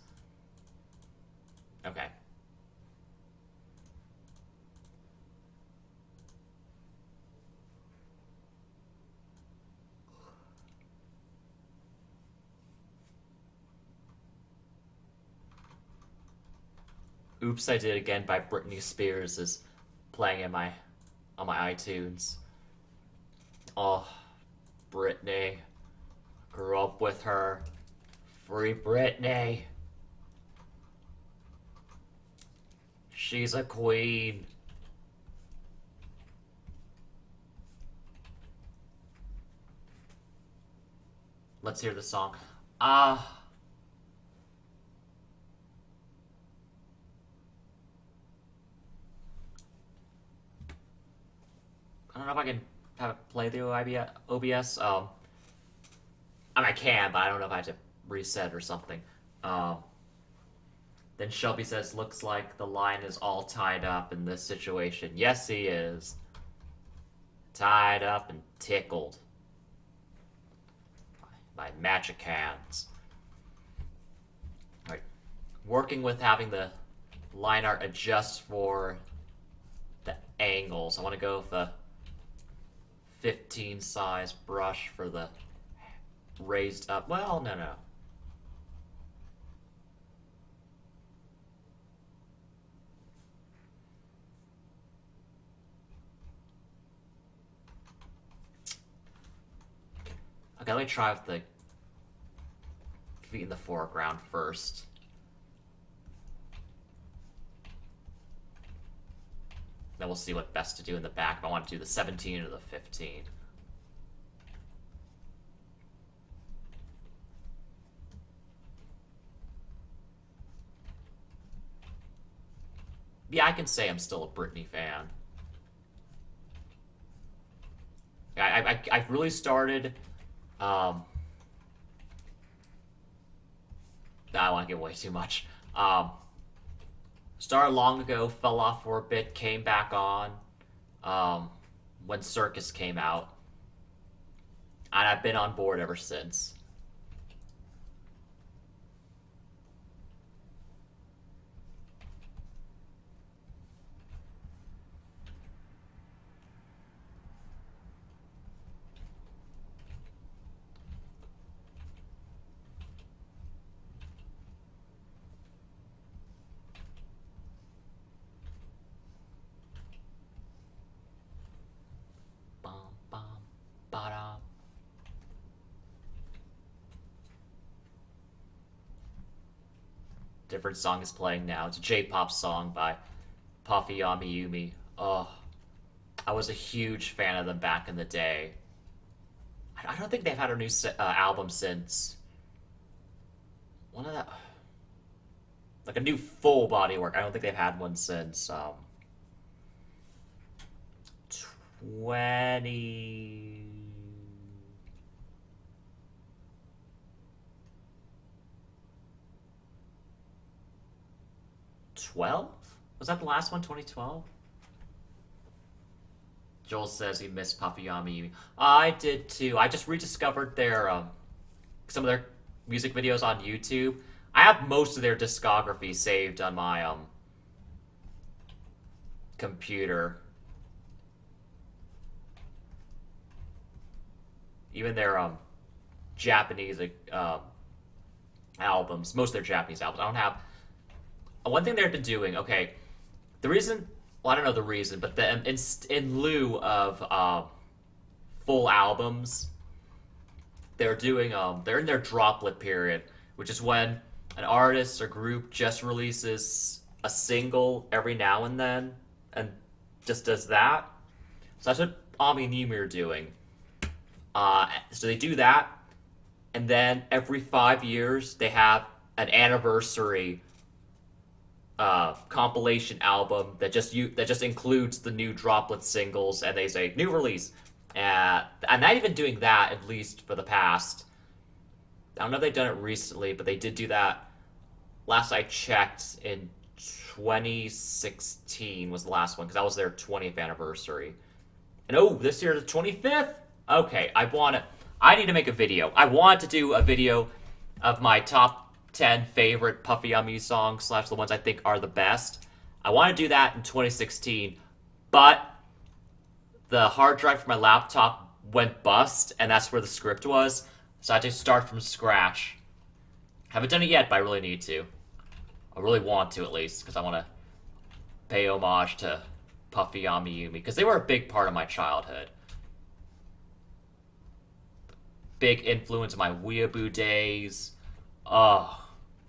Okay. Oops, I Did It Again by Britney Spears is playing in my on my iTunes. Oh, Britney. Grew up with her. Free Britney. She's a queen. Let's hear the song. I don't know if I can have it play through OBS. I mean, I can, but I don't know if I have to reset or something. Then Shelby says, looks like the line is all tied up in this situation. Yes, he is. Tied up and tickled by magic hands. Alright. Working with having the line art adjust for the angles. I want to go with a 15 size brush for the raised up. Well, no. Okay, let me try with the feet in the foreground first. Then we'll see what best to do in the back if I want to do the 17 or the 15. Yeah, I can say I'm still a Britney fan. I've really started... I don't want to give away too much. Started long ago, fell off for a bit, came back on when Circus came out. And I've been on board ever since. Different song is playing now. It's a J-pop song by Puffy Amiyumi. Oh, I was a huge fan of them back in the day. I don't think they've had a new album since one of that. like a new full body work. I don't think they've had one since 2012. Was that the last one? 2012. Joel says he missed Puffy Yami. I did too. I just rediscovered their some of their music videos on YouTube. I have most of their discography saved on my computer. Even their Japanese albums, most of their Japanese albums. I don't have one thing they've been doing. Okay, the reason. Well, I don't know the reason, but in lieu of full albums, they're doing they're in their droplet period, which is when an artist or group just releases a single every now and then just does that. So that's what Ami and Yumi are doing. So they do that, and then every 5 years they have an anniversary compilation album that just includes the new droplet singles, and they say new release. I'm not even doing that, at least for the past. I don't know if they've done it recently, but they did do that last I checked in 2016 was the last one, because that was their 20th anniversary. And this year the 25th? Okay, I need to make a video. I want to do a video of my top 10 favorite Puffy Yummy songs / the ones I think are the best. I want to do that in 2016, but the hard drive for my laptop went bust, and that's where the script was, so I had to start from scratch. Haven't done it yet, but I really need to. I really want to, at least, because I want to pay homage to Puffy Yami Yumi, because they were a big part of my childhood. Big influence of my weeaboo days. Oh,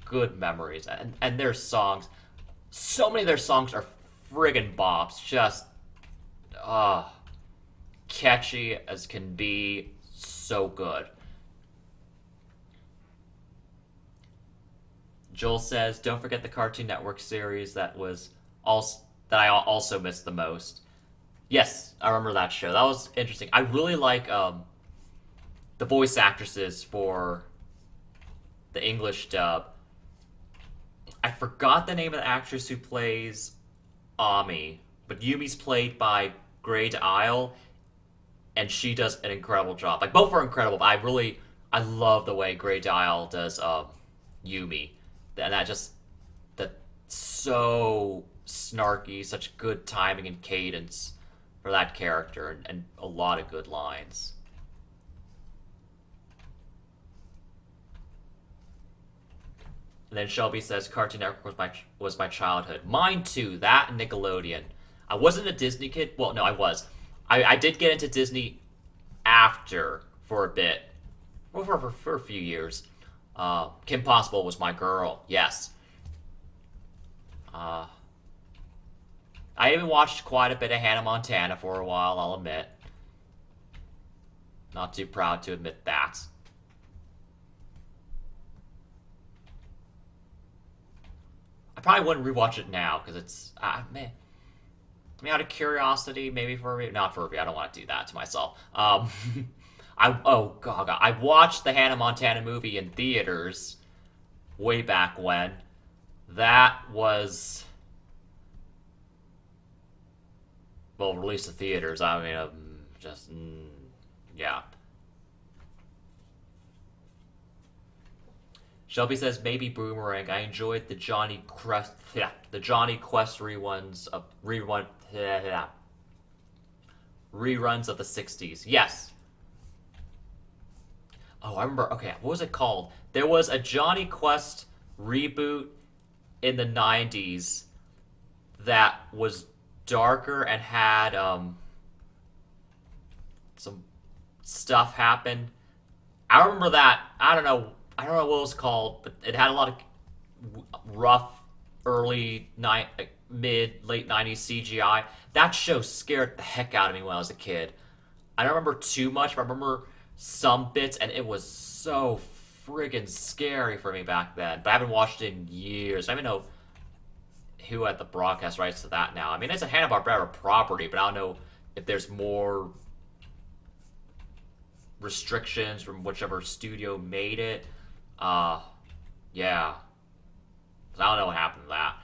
good memories. And their songs, so many of their songs are friggin' bops. Just, catchy as can be. So good. Joel says, don't forget the Cartoon Network series that I also missed the most. Yes, I remember that show. That was interesting. I really like the voice actresses for the English dub. I forgot the name of the actress who plays Ami, but Yumi's played by Grey Isle, and she does an incredible job. Like, both are incredible, but I love the way Grey Isle does Yumi. And that's so snarky, such good timing and cadence for that character, and a lot of good lines. And then Shelby says, Cartoon Network was my childhood. Mine too, that and Nickelodeon. I wasn't a Disney kid. Well, no, I was. I did get into Disney after, for a bit. Well, for a few years. Kim Possible was my girl, yes. I even watched quite a bit of Hannah Montana for a while, I'll admit. Not too proud to admit that. I probably wouldn't rewatch it now, because it's, man. I mean, out of curiosity, maybe for a review. Not for a review, I don't want to do that to myself. I watched the Hannah Montana movie in theaters way back when. That was, well, released to theaters. I mean, yeah. Shelby says, maybe Boomerang. I enjoyed the Johnny Quest reruns of the 60s. Yes. Oh, I remember. Okay, what was it called? There was a Johnny Quest reboot in the 90s that was darker and had some stuff happen. I remember that. I don't know what it was called, but it had a lot of rough mid, late 90s CGI. That show scared the heck out of me when I was a kid. I don't remember too much, but I remember some bits, and it was so friggin' scary for me back then, but I haven't watched it in years. I don't even know who had the broadcast rights to that now. I mean, it's a Hanna-Barbera property, but I don't know if there's more restrictions from whichever studio made it. Yeah. I don't know what happened to that.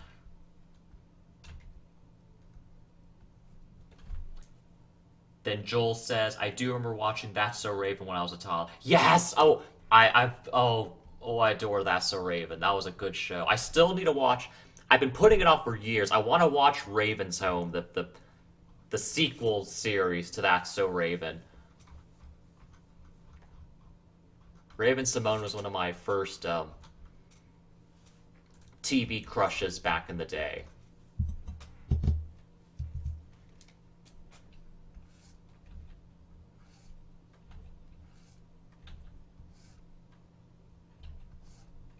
Then Joel says, I do remember watching That's So Raven when I was a child. Yes! Oh, I adore That's So Raven. That was a good show. I still need to watch. I've been putting it off for years. I want to watch Raven's Home, the sequel series to That's So Raven. Raven Simone was one of my first TV crushes back in the day.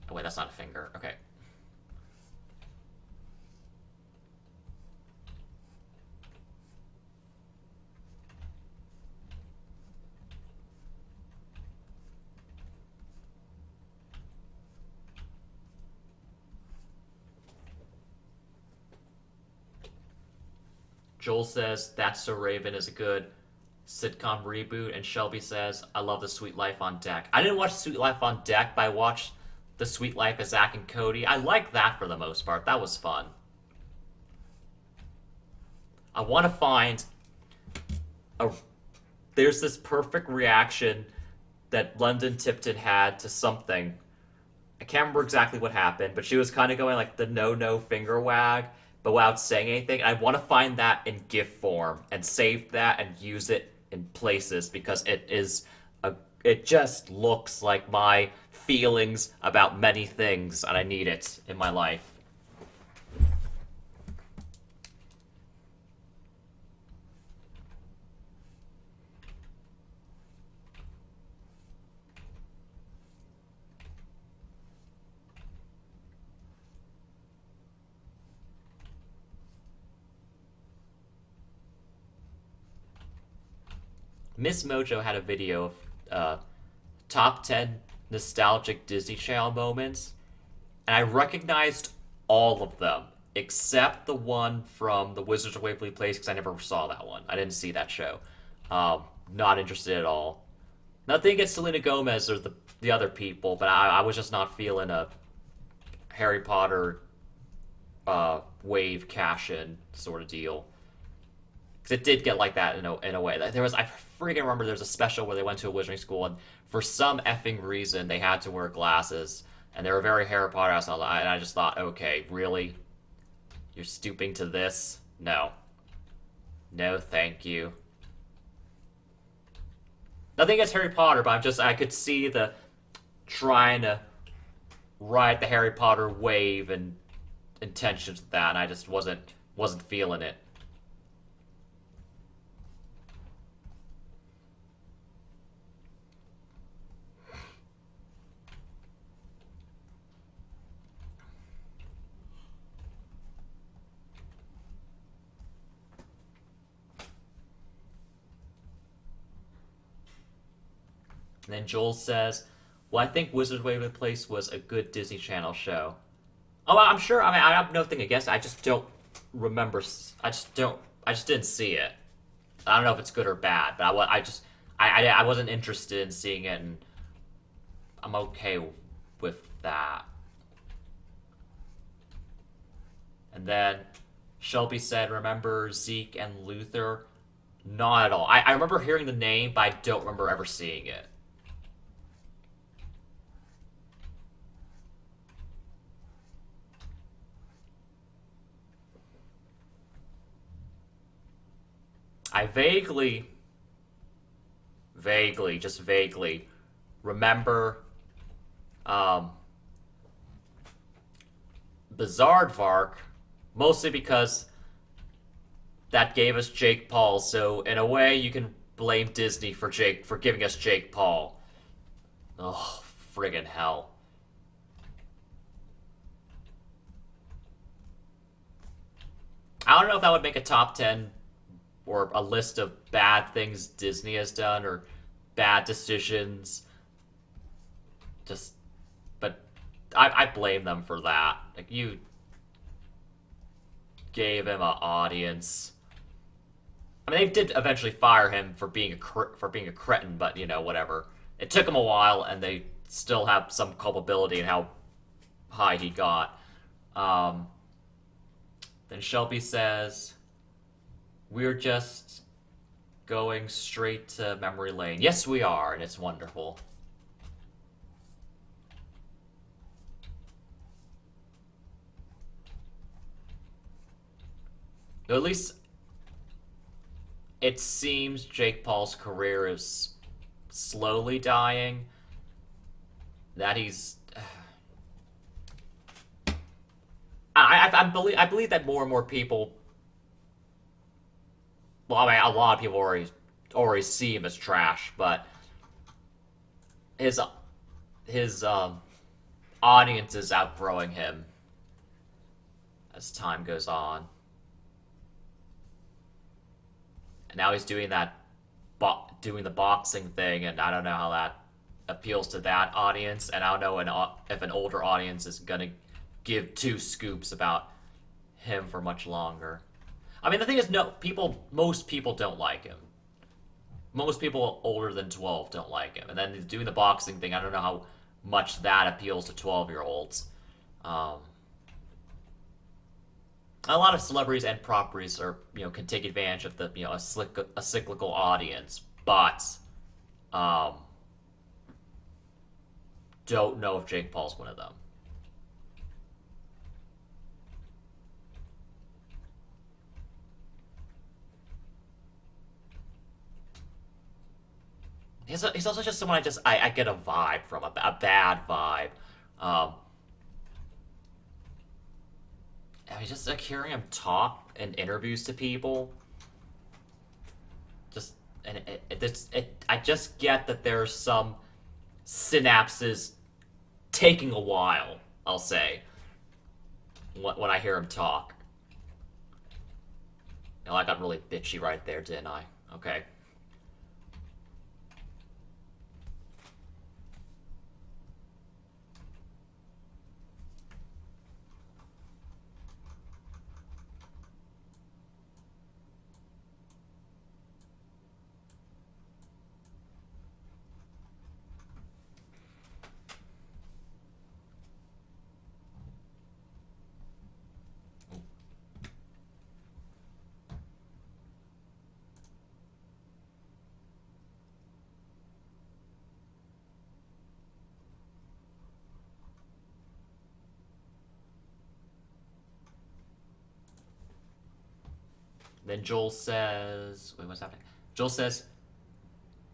Oh, wait, that's not a finger. Okay. Joel says, That's So Raven is a good sitcom reboot, and Shelby says, I love The Sweet Life on Deck. I didn't watch Sweet Life on Deck, but I watched The Sweet Life of Zack and Cody. I liked that for the most part. That was fun. I want to find there's this perfect reaction that London Tipton had to something. I can't remember exactly what happened, but she was kind of going like the no finger wag, but without saying anything. I want to find that in GIF form and save that and use it in places because it just looks like my feelings about many things, and I need it in my life. Miss Mojo had a video of top 10 nostalgic Disney Channel moments, and I recognized all of them except the one from The Wizards of Waverly Place because I never saw that one. I didn't see that show. Not interested at all. Nothing against Selena Gomez or the other people, but I was just not feeling a Harry Potter wave cash-in sort of deal. Because it did get like that in a way. I freaking remember there's a special where they went to a wizarding school, and for some effing reason they had to wear glasses, and they were very Harry Potter-esque, and I just thought, okay, really? You're stooping to this? No. No, thank you. Nothing against Harry Potter, but I could see the trying to ride the Harry Potter wave and intentions with that, and I just wasn't feeling it. And then Joel says, well, I think Wizards of Waverly Place was a good Disney Channel show. Oh, I'm sure. I mean, I have nothing against it. I just don't remember. I just didn't see it. I don't know if it's good or bad, but I wasn't interested in seeing it, and I'm okay with that. And then Shelby said, remember Zeke and Luther? Not at all. I remember hearing the name, but I don't remember ever seeing it. I just vaguely remember Bizarrevark, mostly because that gave us Jake Paul, so in a way you can blame Disney for giving us Jake Paul. Oh, friggin' hell. I don't know if that would make a top 10 or a list of bad things Disney has done or bad decisions. Just I blame them for that. Like, you gave him an audience. I mean, they did eventually fire him for being a cretin, but you know, whatever. It took him a while, and they still have some culpability in how high he got. Um, then Shelby says, "We're just going straight to memory lane." Yes, we are, and it's wonderful. At least it seems Jake Paul's career is slowly dying. That he's, I believe that more and more people. Well, I mean, a lot of people already see him as trash, but his his audience is outgrowing him as time goes on. And now he's doing doing the boxing thing, and I don't know how that appeals to that audience, and I don't know if an older audience is gonna give two scoops about him for much longer. I mean, the thing is, most people don't like him. Most people older than 12 don't like him, and then he's doing the boxing thing. I don't know how much that appeals to 12-year-olds. A lot of celebrities and properties can take advantage of a cyclical audience, but don't know if Jake Paul's one of them. He's also just someone I get a vibe from, a bad vibe. I mean, just like hearing him talk in interviews to people, I just get that there's some synapses taking a while, I'll say, when I hear him talk. I got really bitchy right there, didn't I? Okay. Then Joel says, wait, what's happening? Joel says,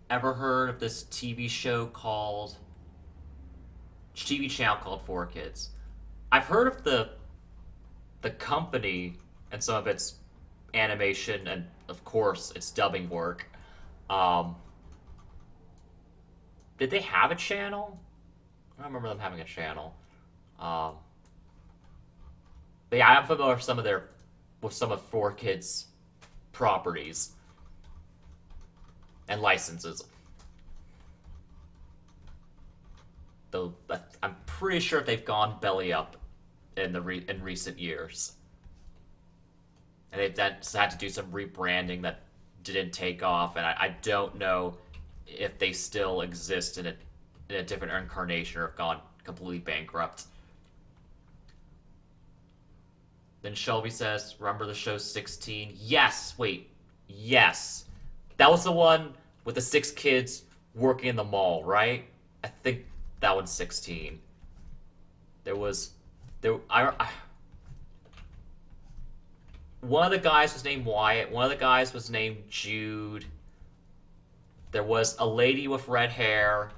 ever heard of this TV channel called 4Kids? I've heard of the company and some of its animation and, of course, its dubbing work. Did they have a channel? I don't remember them having a channel. But yeah, I'm familiar with some of 4Kids properties and licenses. Though I'm pretty sure they've gone belly up in recent years, and they've had to do some rebranding that didn't take off, and I don't know if they still exist in a different incarnation or have gone completely bankrupt. Then Shelby says, remember the show 16? Yes! Wait. Yes. That was the one with the 6 kids working in the mall, right? I think that one's 16. One of the guys was named Wyatt. One of the guys was named Jude. There was a lady with red hair.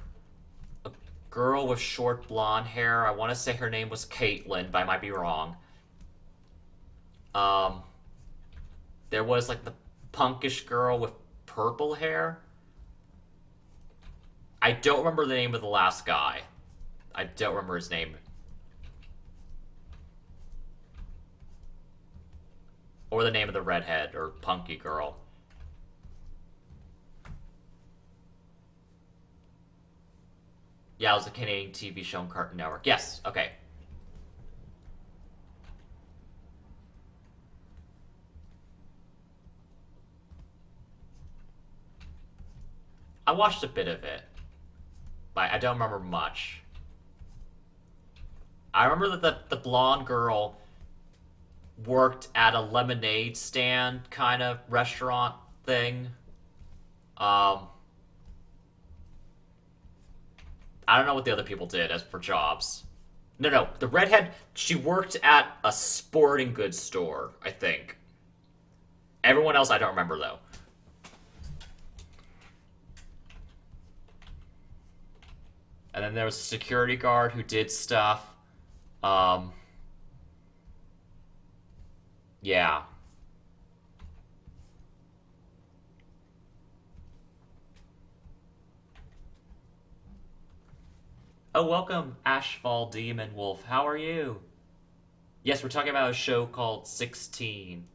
A girl with short blonde hair. I want to say her name was Caitlin, but I might be wrong. There was like the punkish girl with purple hair. I don't remember the name of the last guy. I don't remember his name. Or the name of the redhead or punky girl. Yeah, it was a Canadian TV show on Cartoon Network. Yes, okay. I watched a bit of it, but I don't remember much. I remember that the blonde girl worked at a lemonade stand kind of restaurant thing. Um, I don't know what the other people did as for jobs. No, no, the redhead, she worked at a sporting goods store, I think. Everyone else I don't remember though. And then there was a security guard who did stuff. Um, yeah. Oh, welcome, Ashfall Demon Wolf. How are you? Yes, we're talking about a show called 16.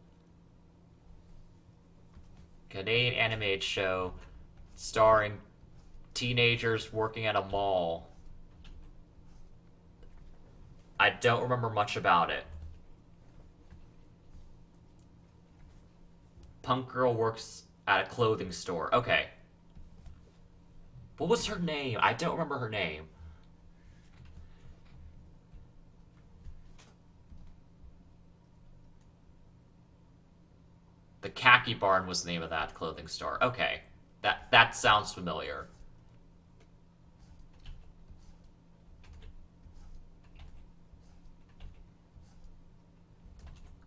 Canadian animated show starring teenagers working at a mall. I don't remember much about it. Punk girl works at a clothing store. Okay. What was her name? I don't remember her name. The Khaki Barn was the name of that clothing store. Okay. That sounds familiar.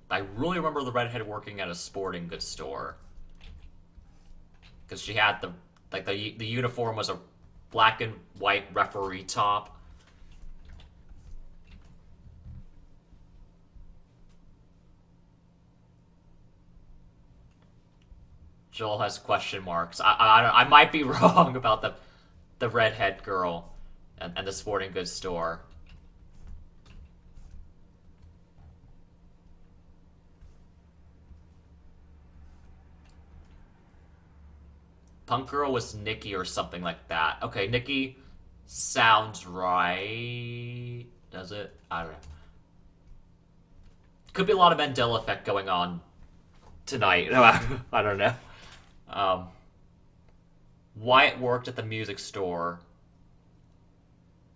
I really remember the redhead working at a sporting goods store. Because she had the uniform was a black and white referee top. Joel has question marks. I might be wrong about the redhead girl and the sporting goods store. Punk girl was Nikki or something like that. Okay, Nikki sounds right. Does it? I don't know. Could be a lot of Mandela effect going on tonight. I don't know. Um, Wyatt worked at the music store,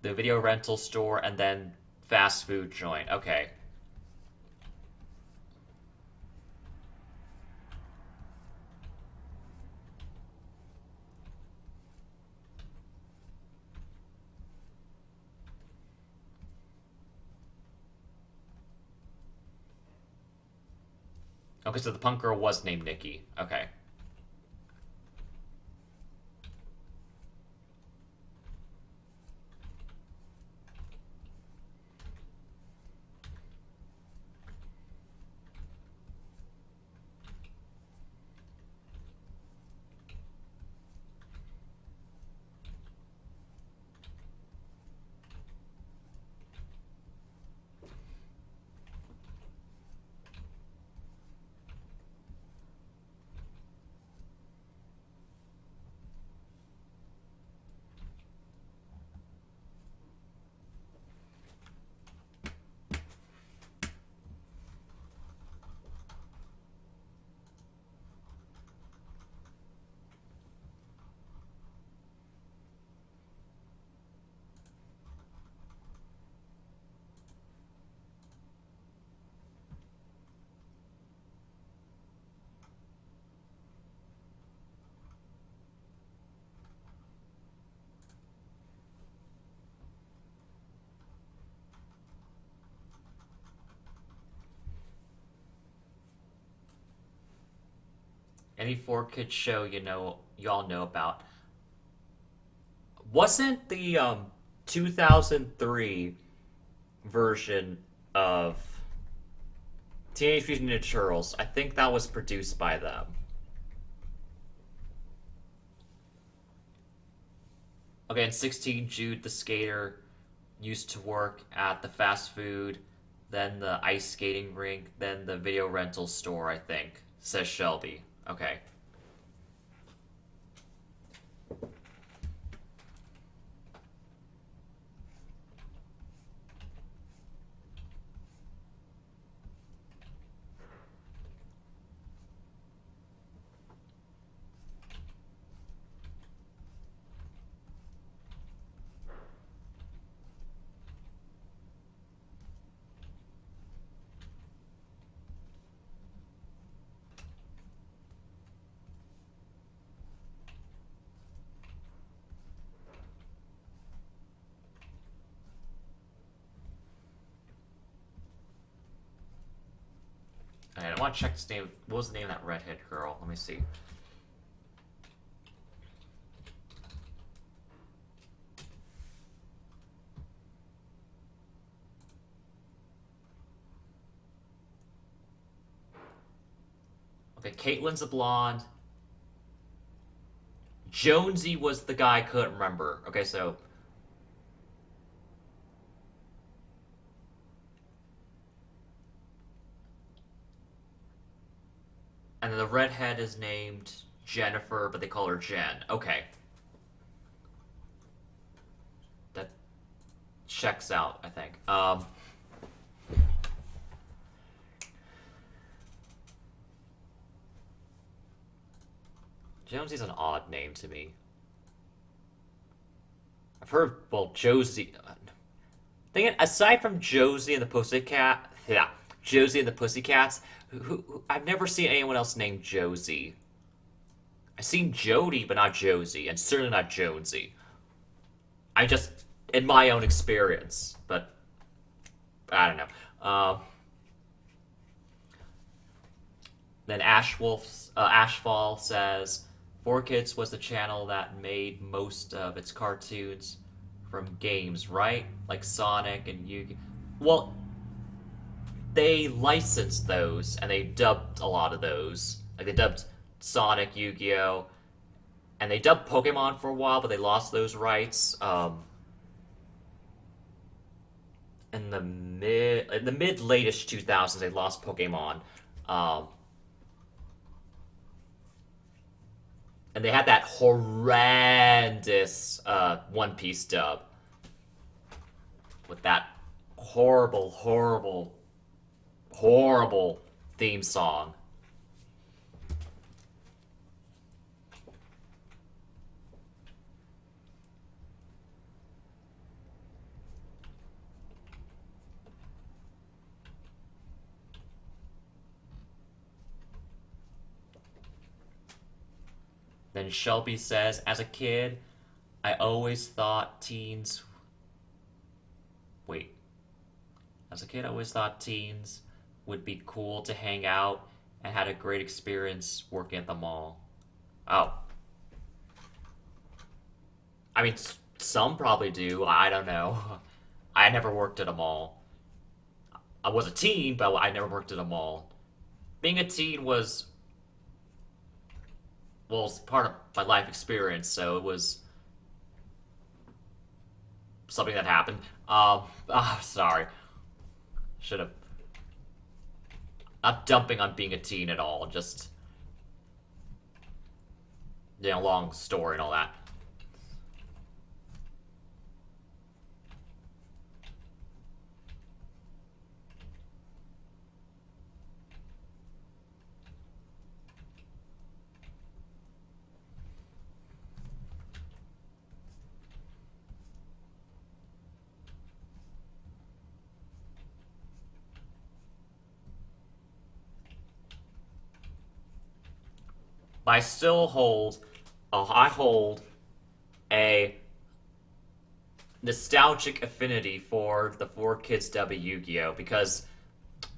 the video rental store, and then fast food joint. Okay. Okay, so the punk girl was named Nikki. Okay. Any 4 kids show you all know about? Wasn't the 2003 version of Teenage Mutant Ninja Turtles? I think that was produced by them. Okay, in 16, Jude the skater used to work at the fast food, then the ice skating rink, then the video rental store, I think, says Shelby. Okay. want to check his name. What was the name of that redhead girl? Let me see. Okay, Caitlin's a blonde. Jonesy was the guy I couldn't remember. Okay, so... And then the redhead is named Jennifer, but they call her Jen. Okay. That checks out, I think. Jonesy's an odd name to me. I've heard, well, Josie... Thinking, aside from Josie and the Pussycat... Yeah, Josie and the Pussycats, I've never seen anyone else named Josie. I've seen Jody, but not Josie, and certainly not Jonesy. I just... In my own experience, but... I don't know. Then Ashfall says... 4Kids was the channel that made most of its cartoons from games, right? Like Sonic and Yu-Gi-Oh! Well, they licensed those, and they dubbed a lot of those. Like, they dubbed Sonic, Yu-Gi-Oh! And they dubbed Pokemon for a while, but they lost those rights. In the mid-latest 2000s, they lost Pokemon. And they had that horrendous One Piece dub. With that horrible, horrible, horrible theme song. Then Shelby says, as a kid, I always thought teens... Wait. As a kid, I always thought teens would be cool to hang out and had a great experience working at the mall. Oh. I mean, some probably do. I don't know. I never worked at a mall. I was a teen, but I never worked at a mall. Being a teen was... Well, it's part of my life experience, so it was something that happened. Sorry. Should have... Not dumping on being a teen at all, just... You know, long story and all that. But I still hold, I hold a nostalgic affinity for the 4Kids dub of Yu-Gi-Oh! Because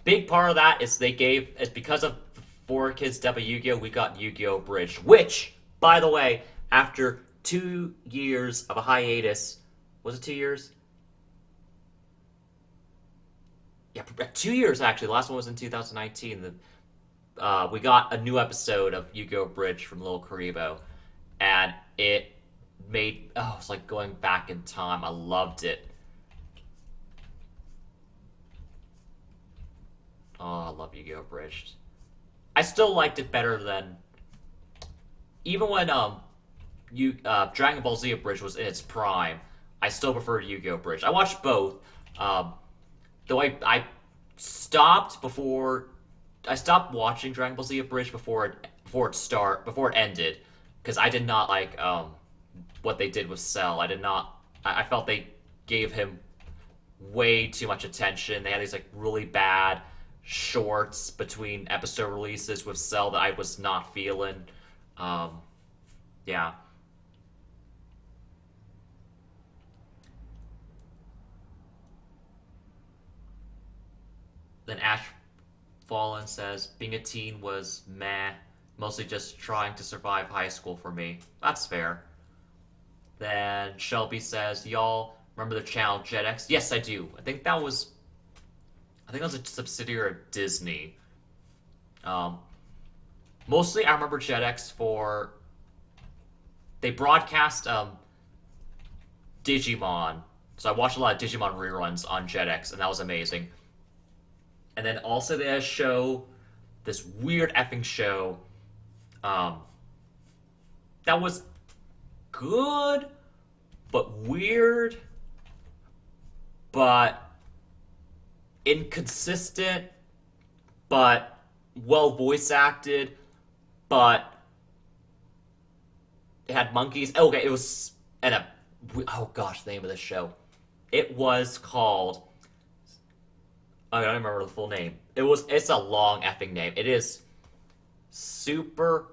big part of that is because of the 4Kids dub of Yu-Gi-Oh! We got Yu-Gi-Oh! Bridge, which, by the way, after 2 years of a hiatus, was it 2 years? Yeah, 2 years actually. The last one was in 2019. We got a new episode of Yu-Gi-Oh! Bridge from Lil Karibo, and it made... Oh, it's like going back in time. I loved it. Oh, I love Yu-Gi-Oh! Bridge. I still liked it better than... Even when Dragon Ball Z Bridge was in its prime, I still preferred Yu-Gi-Oh! Bridge. I watched both, though I stopped before... I stopped watching Dragon Ball Z Bridge before it ended, because I did not like what they did with Cell. I felt they gave him way too much attention. They had these like really bad shorts between episode releases with Cell that I was not feeling. Yeah. Then Fallen says, being a teen was meh, mostly just trying to survive high school for me. That's fair. Then Shelby says, y'all remember the channel Jetix? Yes, I do. I think that was a subsidiary of Disney. Um, Mostly I remember Jetix for they broadcast Digimon. So I watched a lot of Digimon reruns on Jetix, and that was amazing. And then also they had a show, this weird effing show, um, that was good, but weird, but inconsistent, but well voice acted, but it had monkeys. Okay, it was and a oh gosh, the name of this show. It was called. I don't remember the full name. It's a long effing name. It is Super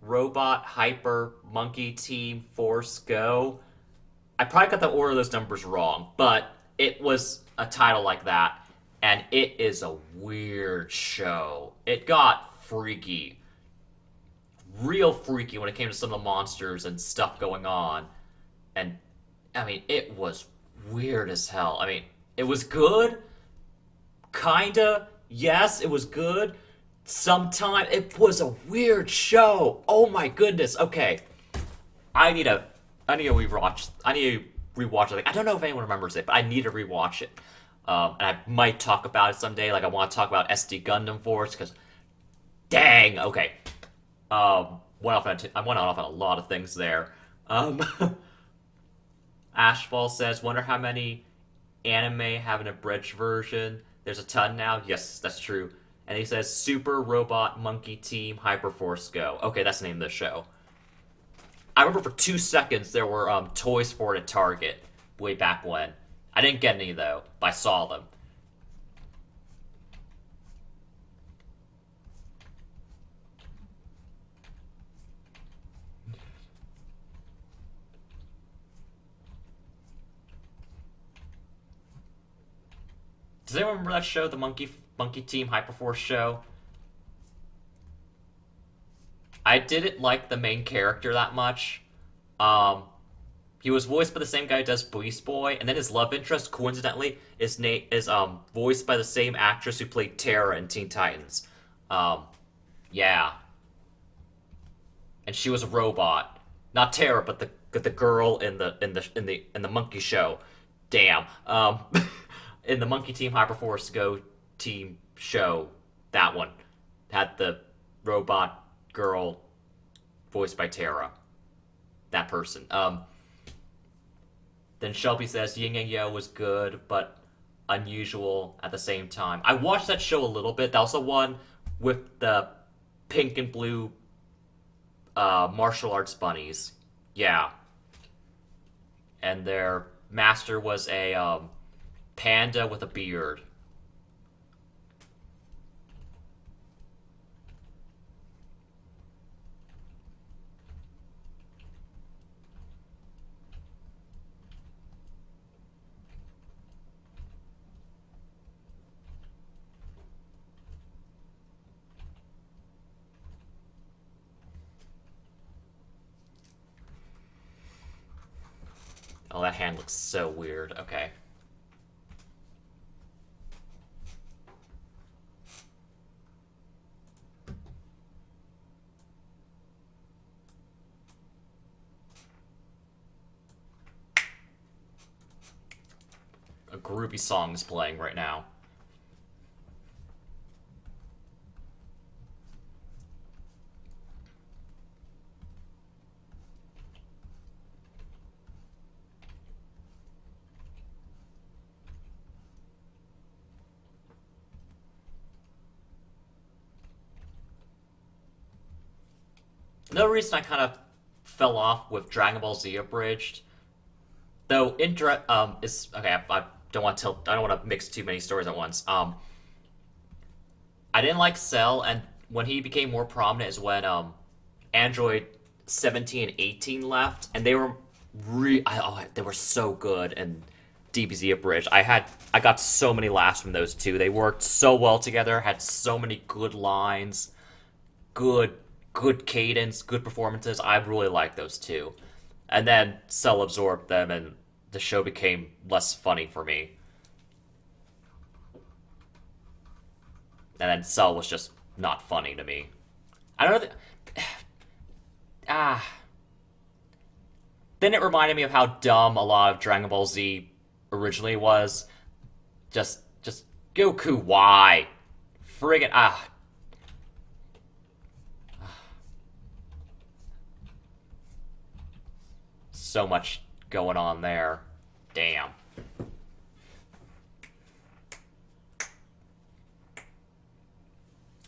Robot Hyper Monkey Team Force Go. I probably got the order of those numbers wrong, but it was a title like that, and it is a weird show. It got freaky. Real freaky when it came to some of the monsters and stuff going on. And, I mean, it was weird as hell. I mean, it was good. Kinda. Yes, it was good. Sometimes. It was a weird show. Oh my goodness. Okay. I need to rewatch. I need to rewatch it. I don't know if anyone remembers it, but I need to rewatch it. And I might talk about it someday. Like, I want to talk about SD Gundam Force, because dang. Okay. I went off on a lot of things there. Ashfall says, wonder how many anime have an abridged version. There's a ton now. Yes, that's true. And he says, Super Robot Monkey Team Hyperforce Go. Okay, that's the name of the show. I remember for 2 seconds there were toys for it at Target way back when. I didn't get any, though, but I saw them. Does anyone remember that show, the Monkey Team Hyperforce show? I didn't like the main character that much. He was voiced by the same guy who does Beast Boy, and then his love interest, coincidentally, is voiced by the same actress who played Terra in Teen Titans. Yeah, and she was a robot, not Terra, but the girl in the monkey show. Damn. In the Monkey Team Hyperforce Go team show, that one had the robot girl voiced by Terra. That person. Then Shelby says Yin Yang Yo was good, but unusual at the same time. I watched that show a little bit. That was the one with the pink and blue martial arts bunnies. Yeah. And their master was a panda with a beard. Oh, that hand looks so weird. Okay. A groovy song is playing right now. Another reason I kind of fell off with Dragon Ball Z Abridged, though is okay. I don't want to mix too many stories at once. I didn't like Cell, and when he became more prominent is when Android 17 and 18 left, and they were they were so good, and DBZ Abridged. I got so many laughs from those two. They worked so well together. Had so many good lines, good good cadence, good performances. I really liked those two. And then Cell absorbed them, and the show became less funny for me. And then Cell was just not funny to me. I don't know. Ah, then it reminded me of how dumb a lot of Dragon Ball Z originally was. Just Goku, why? Friggin' so much going on there. Damn.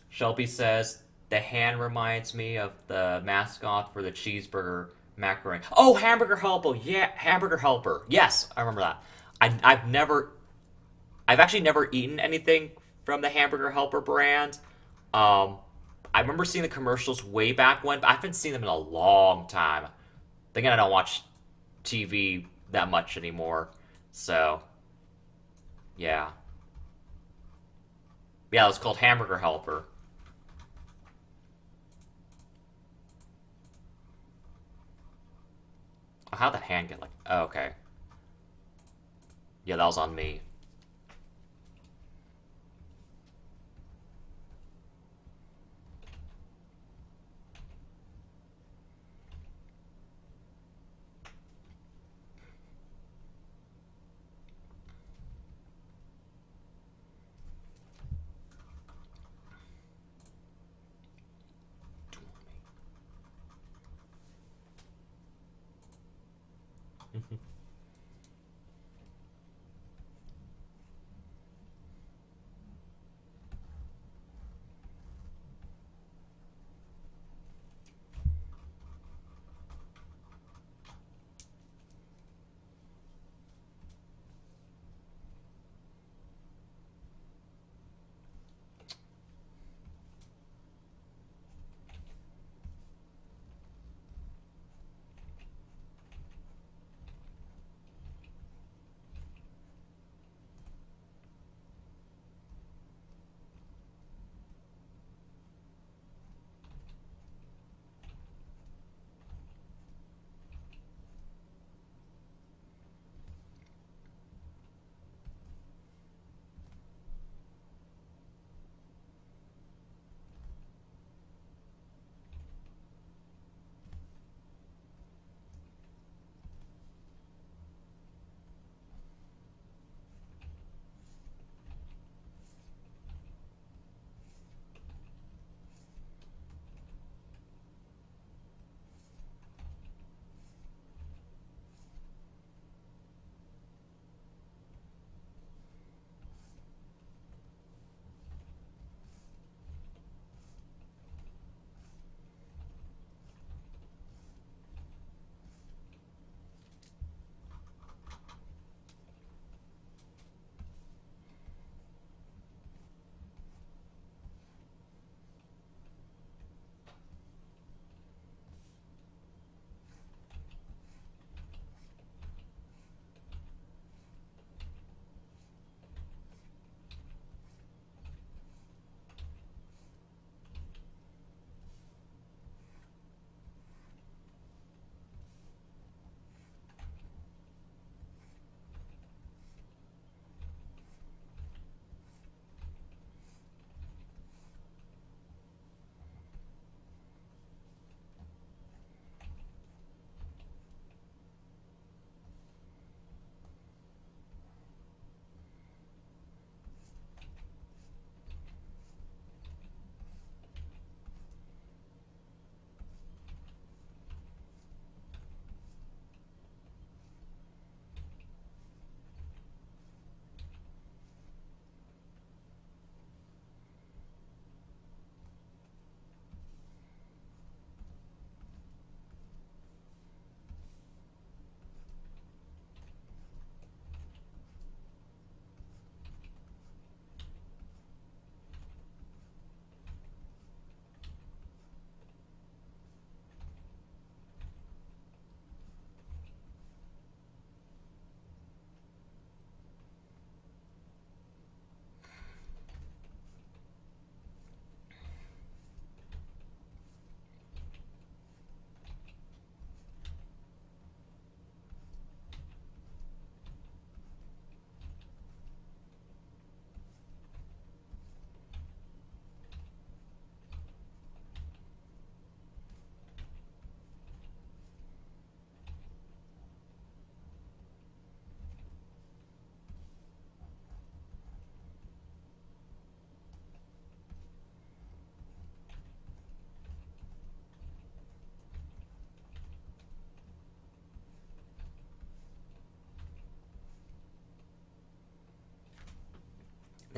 Shelby says the hand reminds me of the mascot for the cheeseburger macaroni. Oh, Hamburger Helper. Yeah, Hamburger Helper. Yes, I remember that. I've actually never eaten anything from the Hamburger Helper brand. Um, I remember seeing the commercials way back when, but I haven't seen them in a long time. Then again, I don't watch TV that much anymore. So, yeah. Yeah, it was called Hamburger Helper. Oh, how'd that hand get like... Oh, okay. Yeah, that was on me.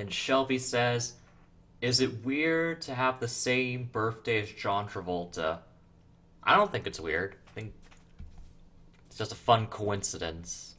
And Shelby says, is it weird to have the same birthday as John Travolta? I don't think it's weird. I think it's just a fun coincidence.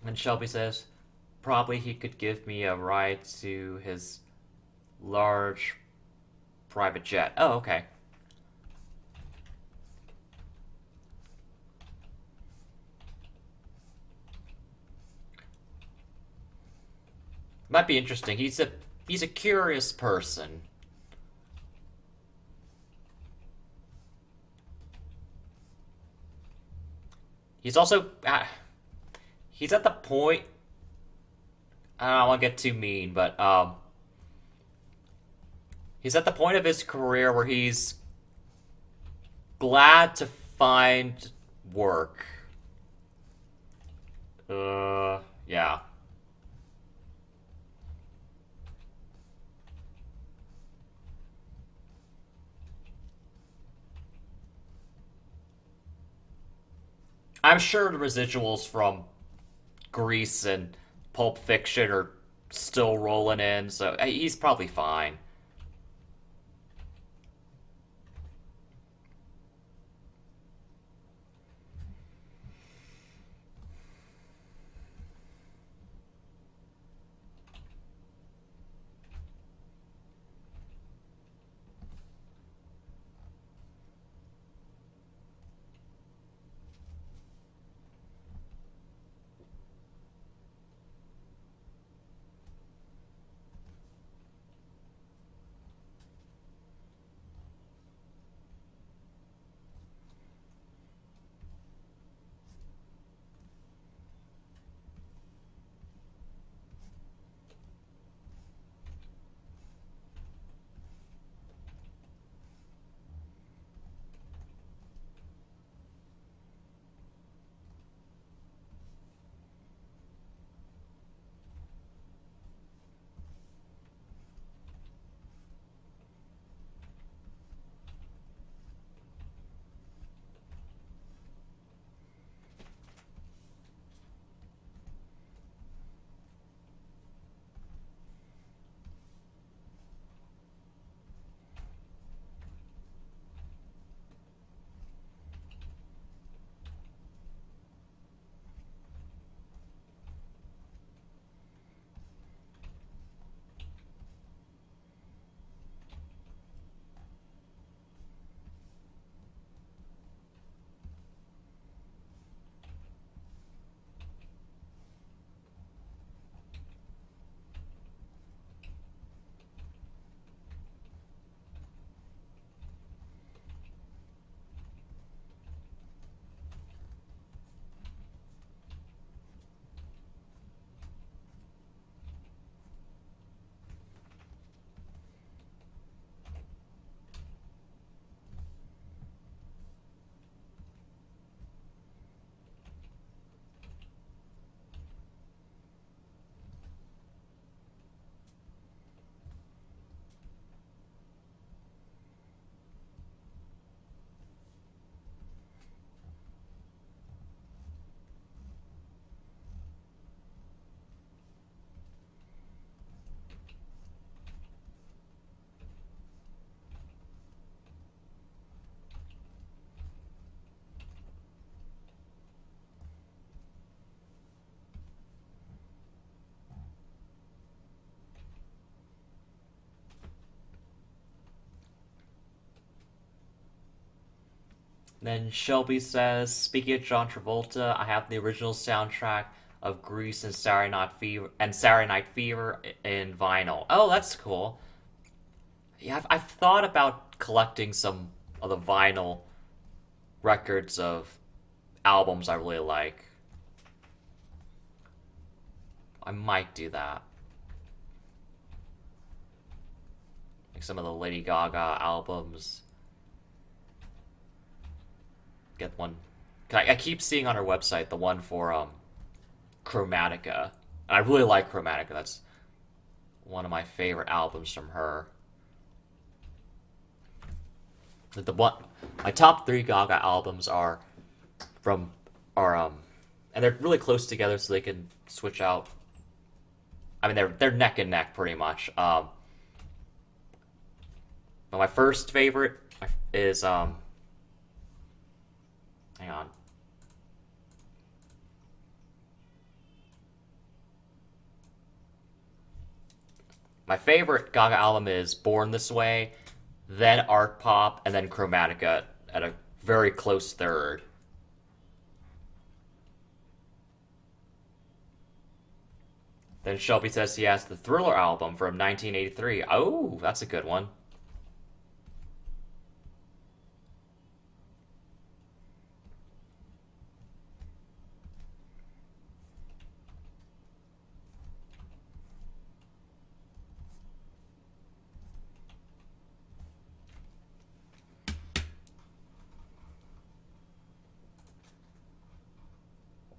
And Shelby says, probably he could give me a ride to his large private jet. Oh, okay. Might be interesting. He's a curious person. He's also he's at the point. I don't want to get too mean, but he's at the point of his career where he's glad to find work. Yeah. I'm sure the residuals from Grease and Pulp Fiction are still rolling in, so he's probably fine. Then Shelby says, speaking of John Travolta, I have the original soundtrack of Grease and Saturday Night Fever in vinyl. Oh, that's cool. Yeah, I've thought about collecting some of the vinyl records of albums I really like. I might do that. Like some of the Lady Gaga albums. Get one. I keep seeing on her website the one for Chromatica. And I really like Chromatica. That's one of my favorite albums from her. The one, my top three Gaga albums are from and they're really close together, so they can switch out. I mean, they're neck and neck pretty much. But my first favorite is hang on. My favorite Gaga album is Born This Way, then Art Pop, and then Chromatica at a very close third. Then Shelby says he has the Thriller album from 1983. Oh, that's a good one.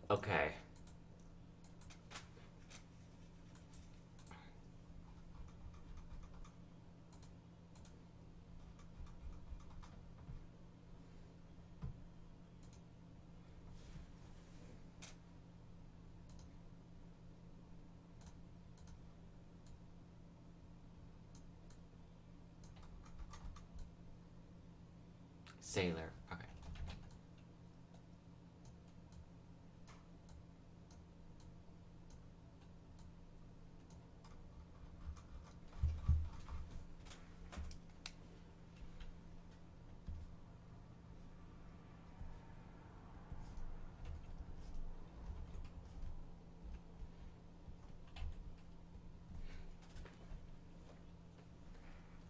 Okay. Sailor. Okay.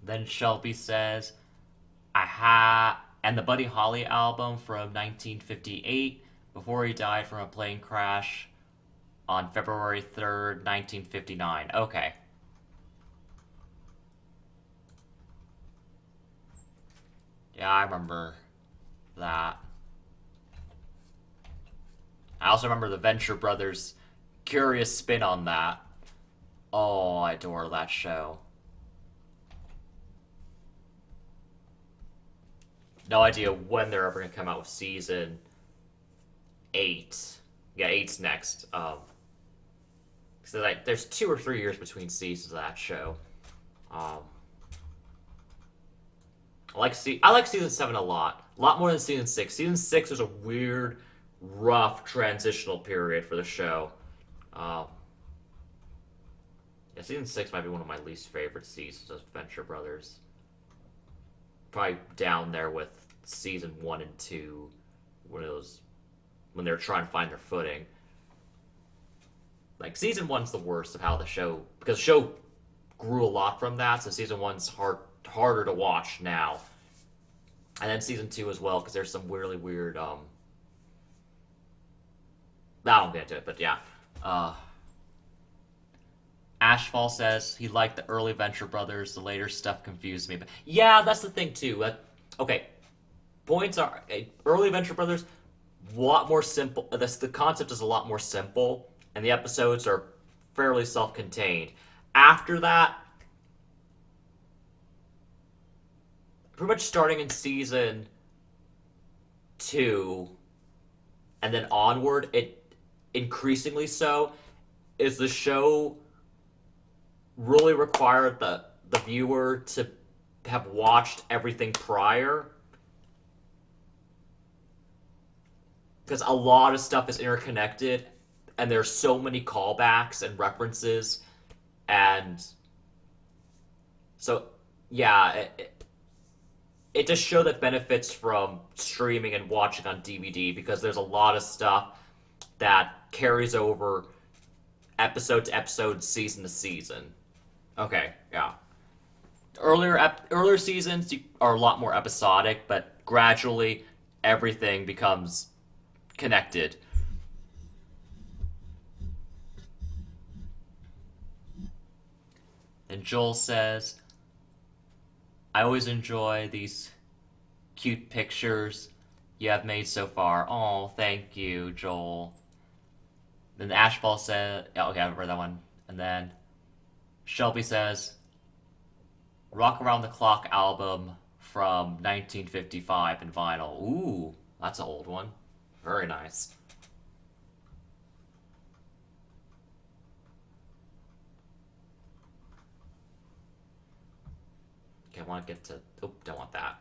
Then Shelby says, and the Buddy Holly album from 1958 before he died from a plane crash on February 3rd, 1959. Okay. Yeah, I remember that. I also remember the Venture Brothers' curious spin on that. Oh, I adore that show. No idea when they're ever going to come out with season 8. Yeah, eight's next. So there's 2 or 3 years between seasons of that show. Um, I like season 7 a lot more than season 6. Season 6 was a weird, rough transitional period for the show. Um, yeah, season 6 might be one of my least favorite seasons of Venture Brothers. Probably down there with season 1 and 2, when they're trying to find their footing. Like season 1's the worst of how the show, because the show grew a lot from that, so season 1's harder to watch now. And then season 2 as well, because there's some really weird I won't get into it, but yeah. Ashfall says he liked the early Venture Brothers. The later stuff confused me. But yeah, that's the thing too. Okay, points are early Venture Brothers, a lot more simple. The concept is a lot more simple, and the episodes are fairly self-contained. After that, pretty much starting in season 2, and then onward, it increasingly so, is the show really required the viewer to have watched everything prior, because a lot of stuff is interconnected and there's so many callbacks and references, and so yeah, it just show that benefits from streaming and watching on DVD because there's a lot of stuff that carries over episode to episode, season to season. Okay, yeah. Earlier seasons are a lot more episodic, but gradually everything becomes connected. And Joel says, "I always enjoy these cute pictures you have made so far." Oh, thank you, Joel. Then Ashfall says, yeah, okay, I've read that one. And then Shelby says, "Rock Around the Clock album from 1955 in vinyl." Ooh, that's an old one. Very nice. Okay, I want to get to. Oh, don't want that.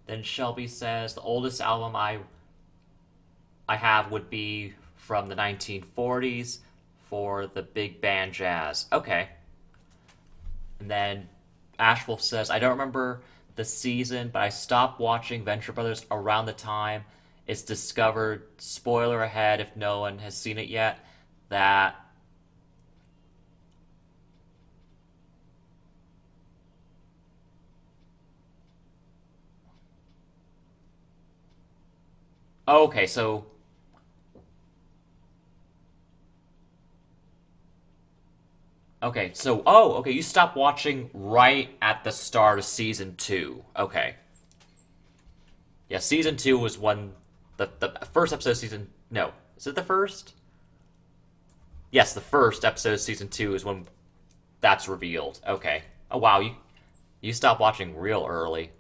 Then Shelby says the oldest album I have would be from the 1940s for the big band jazz. Okay. And then Ashwolf says, "I don't remember the season, but I stopped watching Venture Brothers around the time it's discovered, spoiler ahead if no one has seen it yet, that." Okay, so okay, you stopped watching right at the start of season 2. Okay. Yeah, season 2 was when the first episode of season, no. Is it the first? Yes, the first episode of season 2 is when that's revealed. Okay. Oh wow, you stopped watching real early.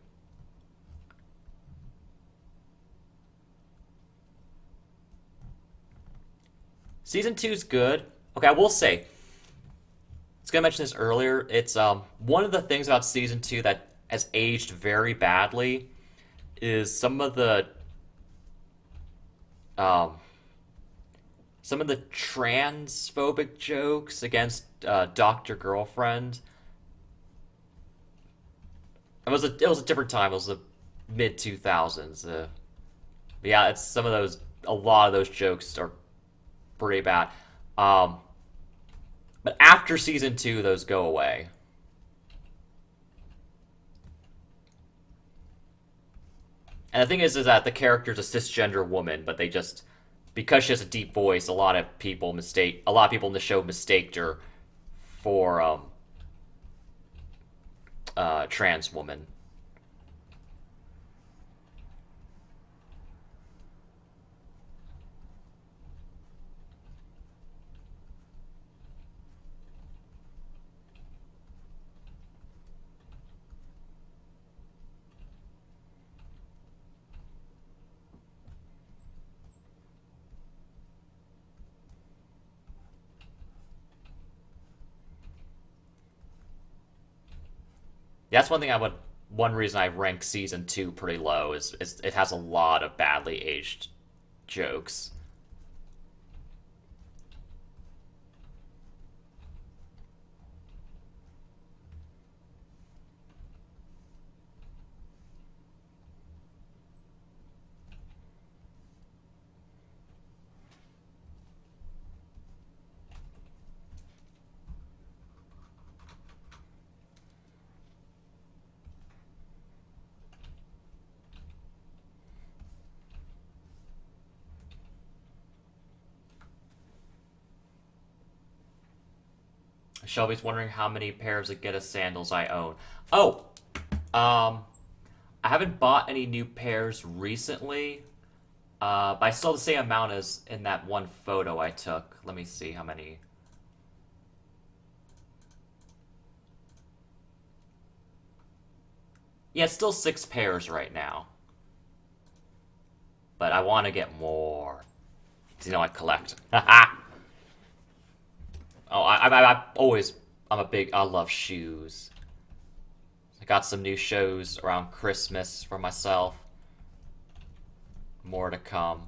Season 2 is good. Okay, I will say, I was gonna mention this earlier. It's one of the things about season 2 that has aged very badly is um some of the transphobic jokes against Doctor Girlfriend. It was a different time. It was the mid 2000s. Yeah, it's some of those. A lot of those jokes are pretty bad. Um, but after season 2, those go away. And the thing is that the character's a cisgender woman, but they just because she has a deep voice, a lot of people in the show mistaked her for trans woman. That's one thing I would. One reason I rank season two pretty low is it has a lot of badly aged jokes. Shelby's wondering how many pairs of Geta sandals I own. Oh, um, I haven't bought any new pairs recently, but I still have the same amount as in that one photo I took. Let me see how many. Yeah, it's still 6 pairs right now, but I want to get more. 'Cause, you know, I collect. Haha. Oh, I always, I love shoes. I got some new shows around Christmas for myself. More to come.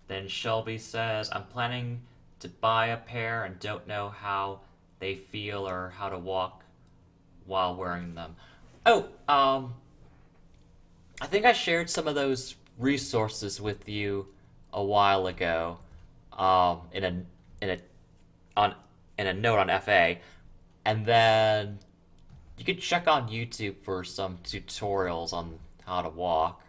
Then Shelby says, I'm planning to buy a pair and don't know how they feel or how to walk while wearing them. Oh, I think I shared some of those resources with you a while ago, in a on in a note on FA, and then you could check on YouTube for some tutorials on how to walk.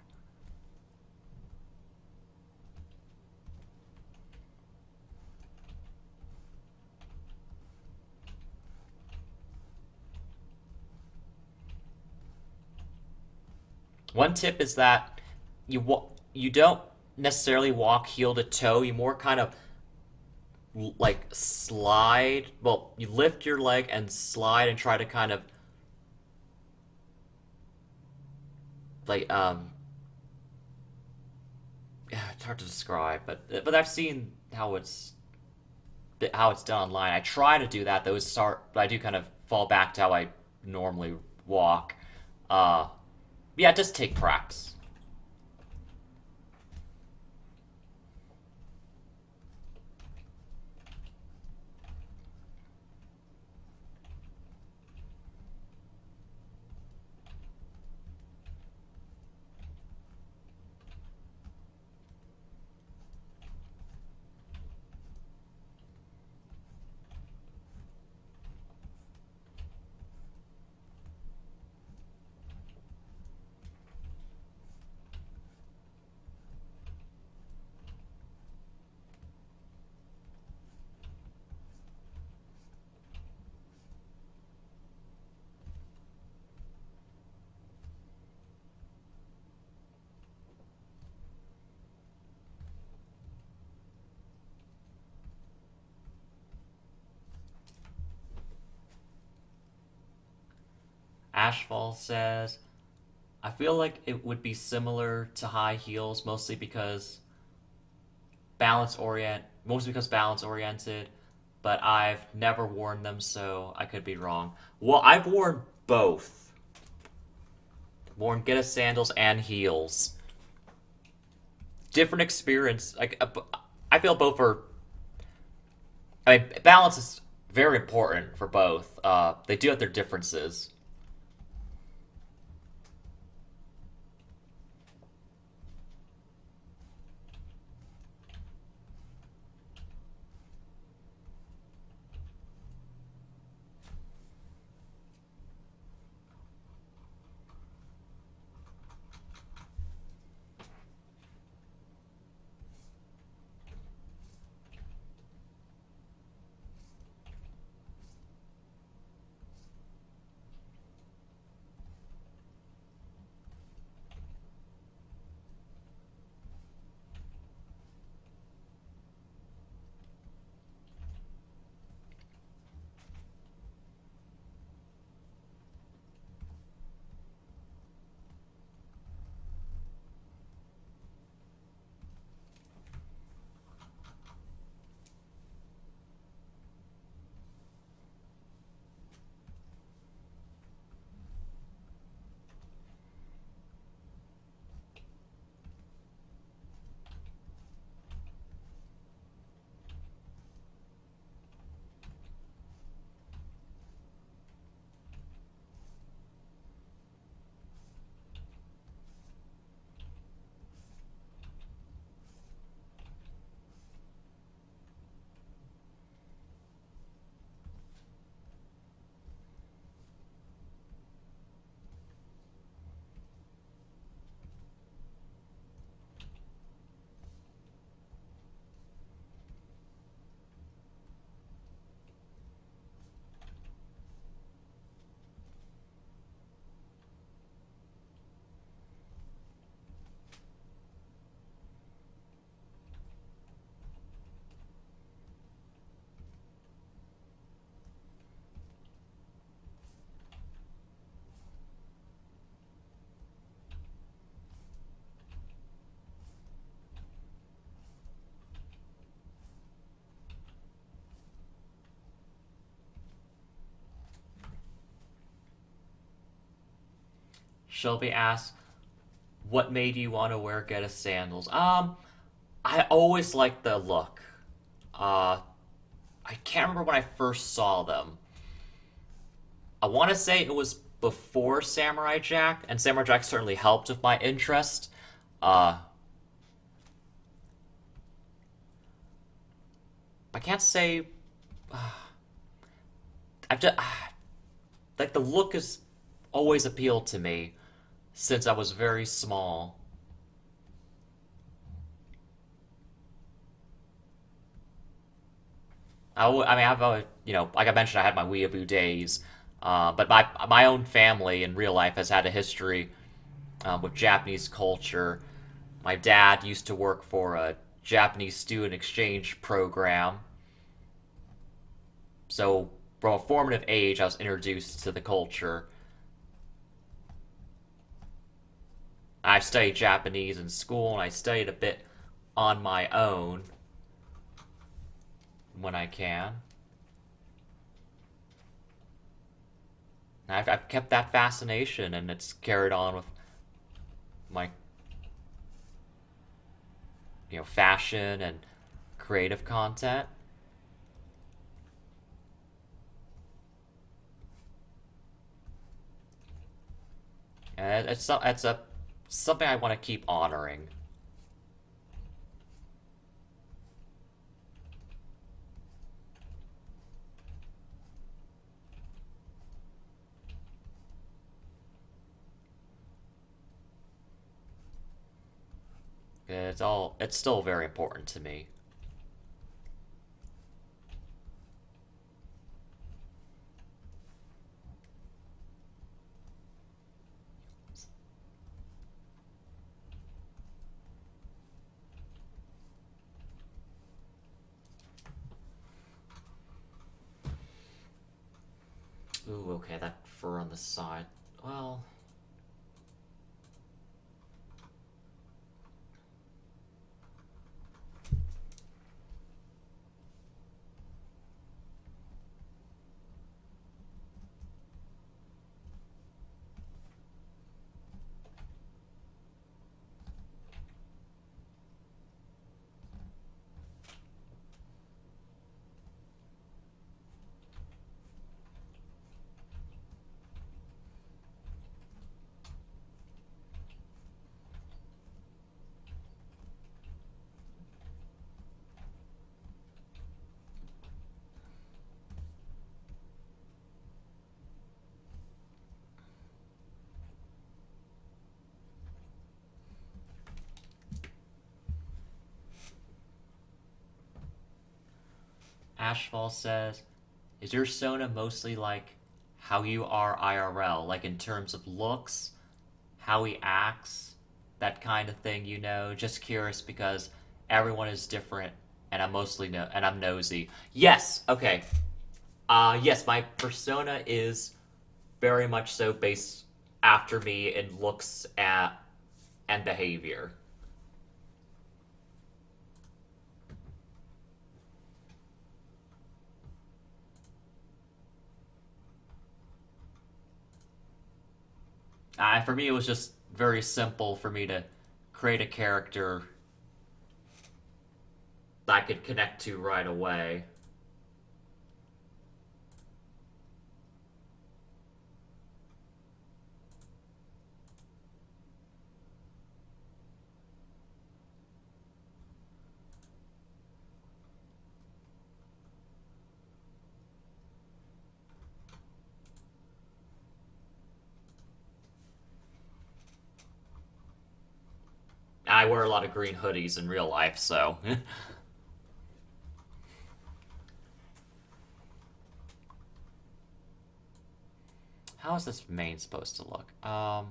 One tip is that you don't necessarily walk heel to toe. You more kind of like slide. Well, you lift your leg and slide and try to kind of like it's hard to describe, but I've seen how it's done online. I try to do that. Those start, but I do kind of fall back to how I normally walk. Uh, yeah, just take practice. Ashfall says, I feel like it would be similar to high heels, mostly because mostly because balance oriented, but I've never worn them, so I could be wrong. Well, I've worn both. Worn Geta sandals and heels. Different experience. I feel both are. I mean, balance is very important for both. They do have their differences. Shelby asks, "What made you want to wear Geta sandals?" I always liked the look. Uh, I can't remember when I first saw them. I want to say it was before Samurai Jack, and Samurai Jack certainly helped with my interest. Uh, I can't say I've just like the look has always appealed to me since I was very small. I mean, I've like I mentioned, I had my weeaboo days, but my own family in real life has had a history with Japanese culture. My dad used to work for a Japanese student exchange program, so from a formative age, I was introduced to the culture. I studied Japanese in school, and I studied a bit on my own when I can. I've kept that fascination, and it's carried on with my fashion and creative content. And it's a something I want to keep honoring. It's still very important to me. Ooh, okay, that fur on the side. Well, Ashfall says, is your persona mostly like how you are IRL, like in terms of looks, how he acts, that kind of thing, you know? Just curious because everyone is different and I'm nosy. Yes, okay. Yes, my persona is very much so based after me in looks and behavior. For me, it was just very simple for me to create a character that I could connect to right away. I wear a lot of green hoodies in real life, so. How is this main supposed to look? I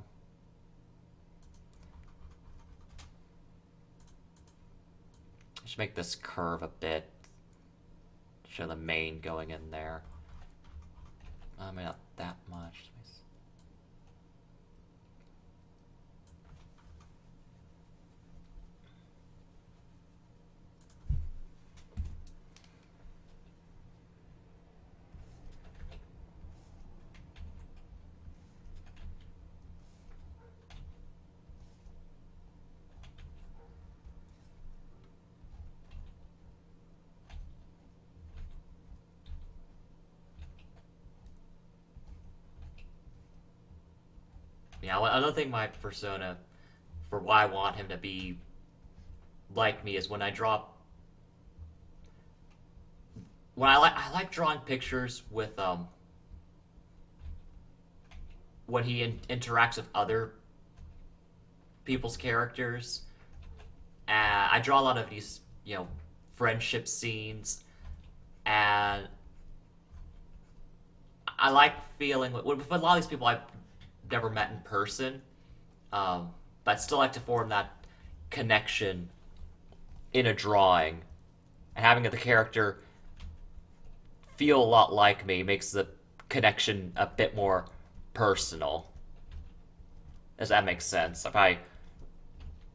should make this curve a bit. Show the main going in there. I mean, not that much. Yeah, well, another thing my persona, for why I want him to be like me, is when I draw. When I like drawing pictures with when he interacts with other people's characters. I draw a lot of these, friendship scenes, and I like feeling with a lot of these people I've never met in person, but I'd still like to form that connection in a drawing, and having the character feel a lot like me makes the connection a bit more personal. Does that make sense? I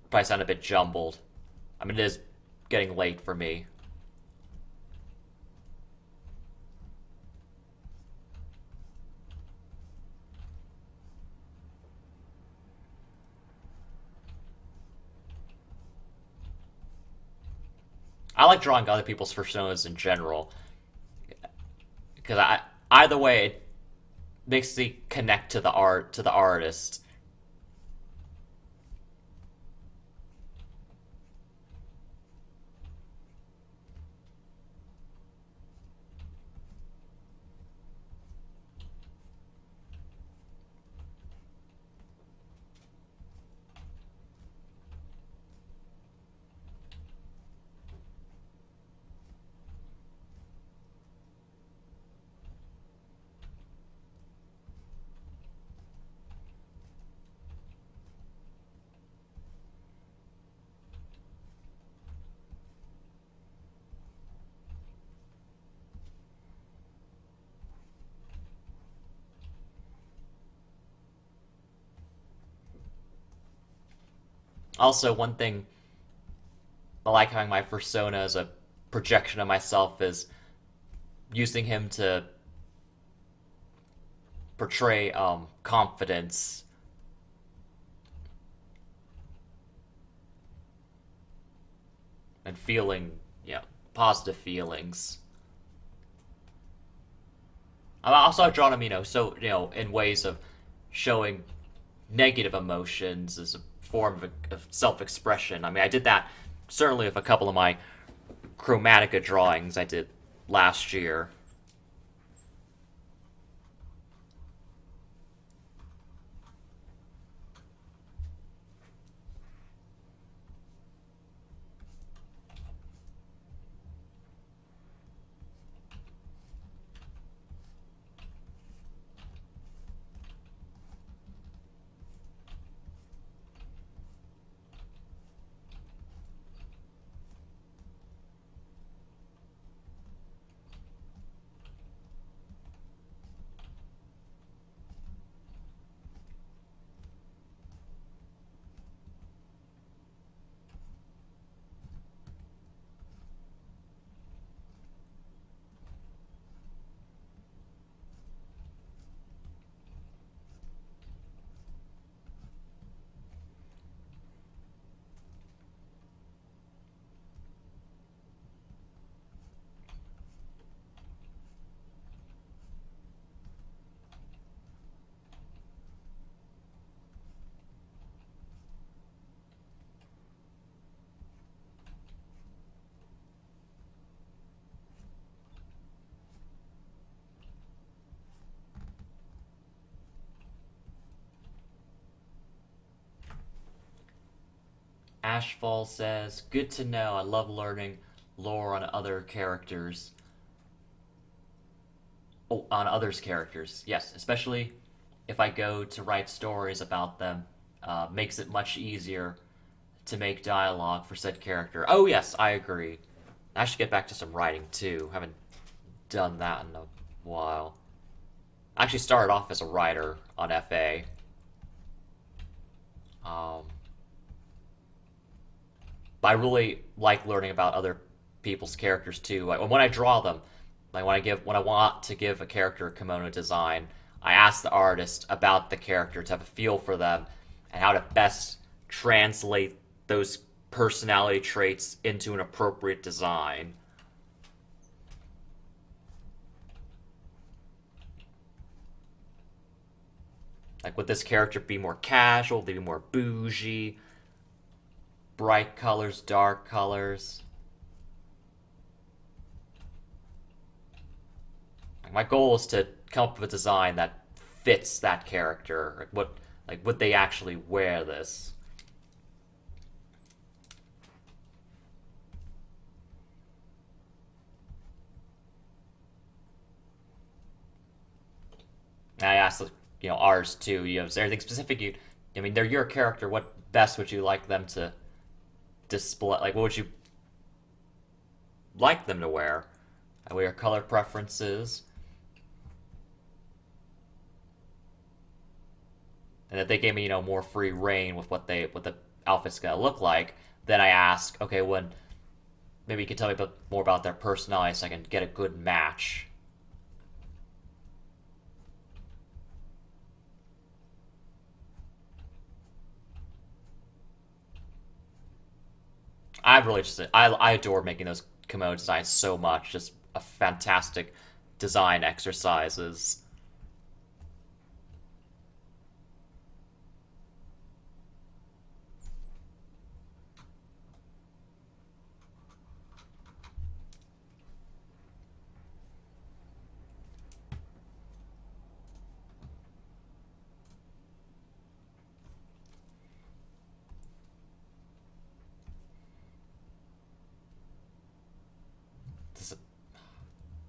probably sound a bit jumbled. I mean, it is getting late for me. I like drawing other people's personas in general because either way it makes me connect to the artist. Also, one thing I like having my persona as a projection of myself is using him to portray confidence and feeling, positive feelings. I also drawn him, in ways of showing negative emotions as a form of self-expression. I mean, I did that certainly with a couple of my Chromatica drawings I did last year. Ashfall says, "Good to know. I love learning lore on other characters. Oh, on others' characters. Yes, especially if I go to write stories about them. Makes it much easier to make dialogue for said character." Oh, yes, I agree. I should get back to some writing too. Haven't done that in a while. I actually started off as a writer on FA. Um, but I really like learning about other people's characters too. Like when I draw them, like when I want to give a character a kimono design, I ask the artist about the character to have a feel for them and how to best translate those personality traits into an appropriate design. Like, would this character be more casual? Would they be more bougie? Bright colors, dark colors? Like, my goal is to come up with a design that fits that character. Like, would they actually wear this? And I asked, ours too. Is there anything specific I mean, they're your character. What best would you like them to display? Like, what would you like them to wear? And we are color preferences. And if they gave me, more free reign with what the outfit's gonna look like, then I ask, okay, when maybe you can tell me more about their personality so I can get a good match. I adore making those kimono designs so much. Just a fantastic design exercises. This is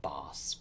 boss.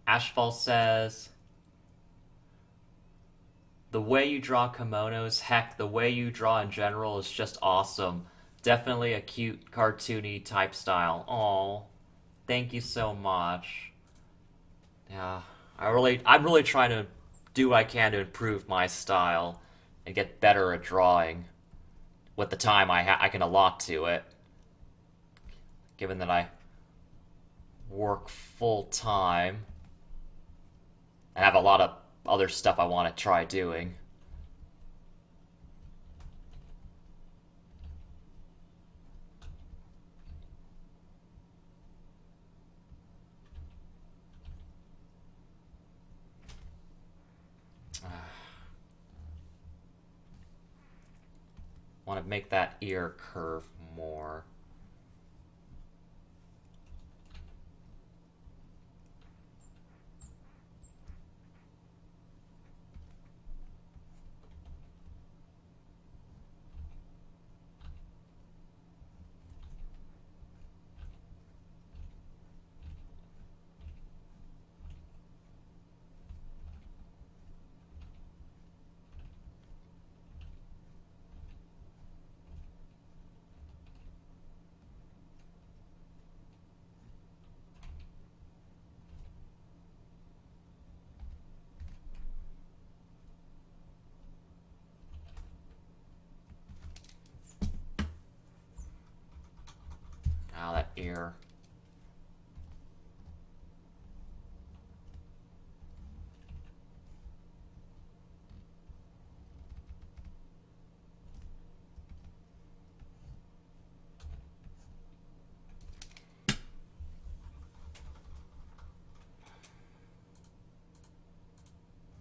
Ashfall says, "The way you draw kimonos, heck, the way you draw in general is just awesome. Definitely a cute, cartoony type style." Aw, thank you so much. Yeah, I'm really trying to do what I can to improve my style and get better at drawing with the time I can allot to it. Given that I work full time and have a lot of other stuff I want to try doing. Want to make that ear curve more. ear.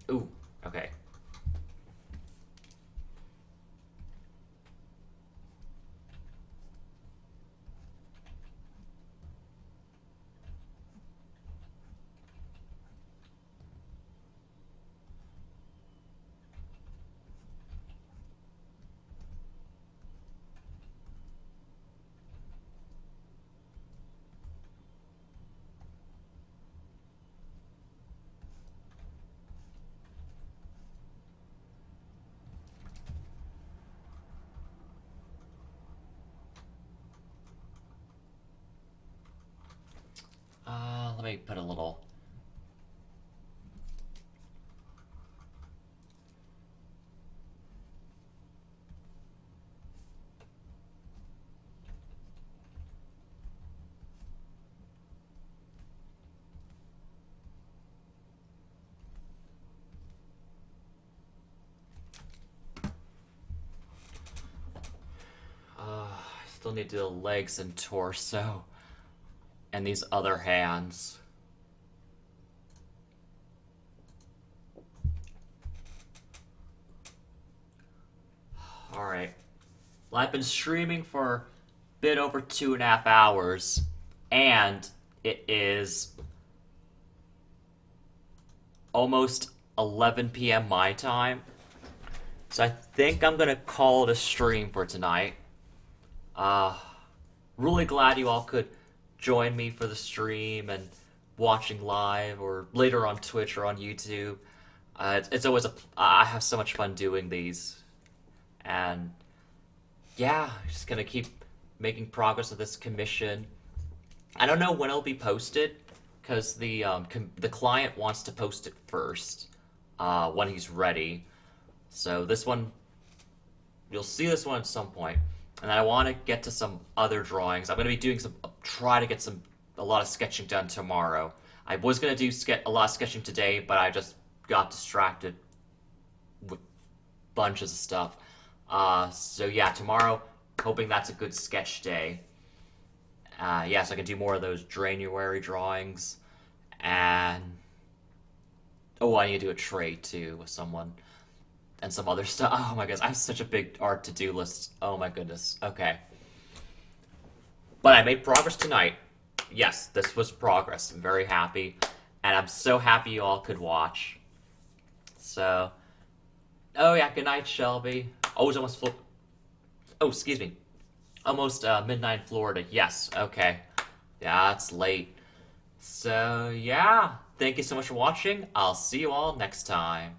Ooh, okay. Let me put a little. I still need to do the legs and torso. And these other hands. Alright. Well, I've been streaming for a bit over 2.5 hours, and it is almost 11 p.m. my time. So I think I'm gonna call it a stream for tonight. Really glad you all could join me for the stream and watching live or later on Twitch or on YouTube. It's always I have so much fun doing these, and yeah, just gonna keep making progress with this commission. I don't know when it'll be posted because the client wants to post it first when he's ready. So this one, you'll see this one at some point. And I want to get to some other drawings. I'm going to be doing try to get a lot of sketching done tomorrow. I was going to do a lot of sketching today, but I just got distracted with bunches of stuff. So yeah, tomorrow, hoping that's a good sketch day. Yeah, so I can do more of those January drawings. And oh, I need to do a trade too with someone. And some other stuff. Oh my goodness, I have such a big art to-do list. Oh my goodness. Okay. But I made progress tonight. Yes, this was progress. I'm very happy. And I'm so happy you all could watch. So. Oh yeah, good night, Shelby. Oh, it's almost oh, excuse me. Almost midnight in Florida. Yes, okay. Yeah, it's late. So, yeah. Thank you so much for watching. I'll see you all next time.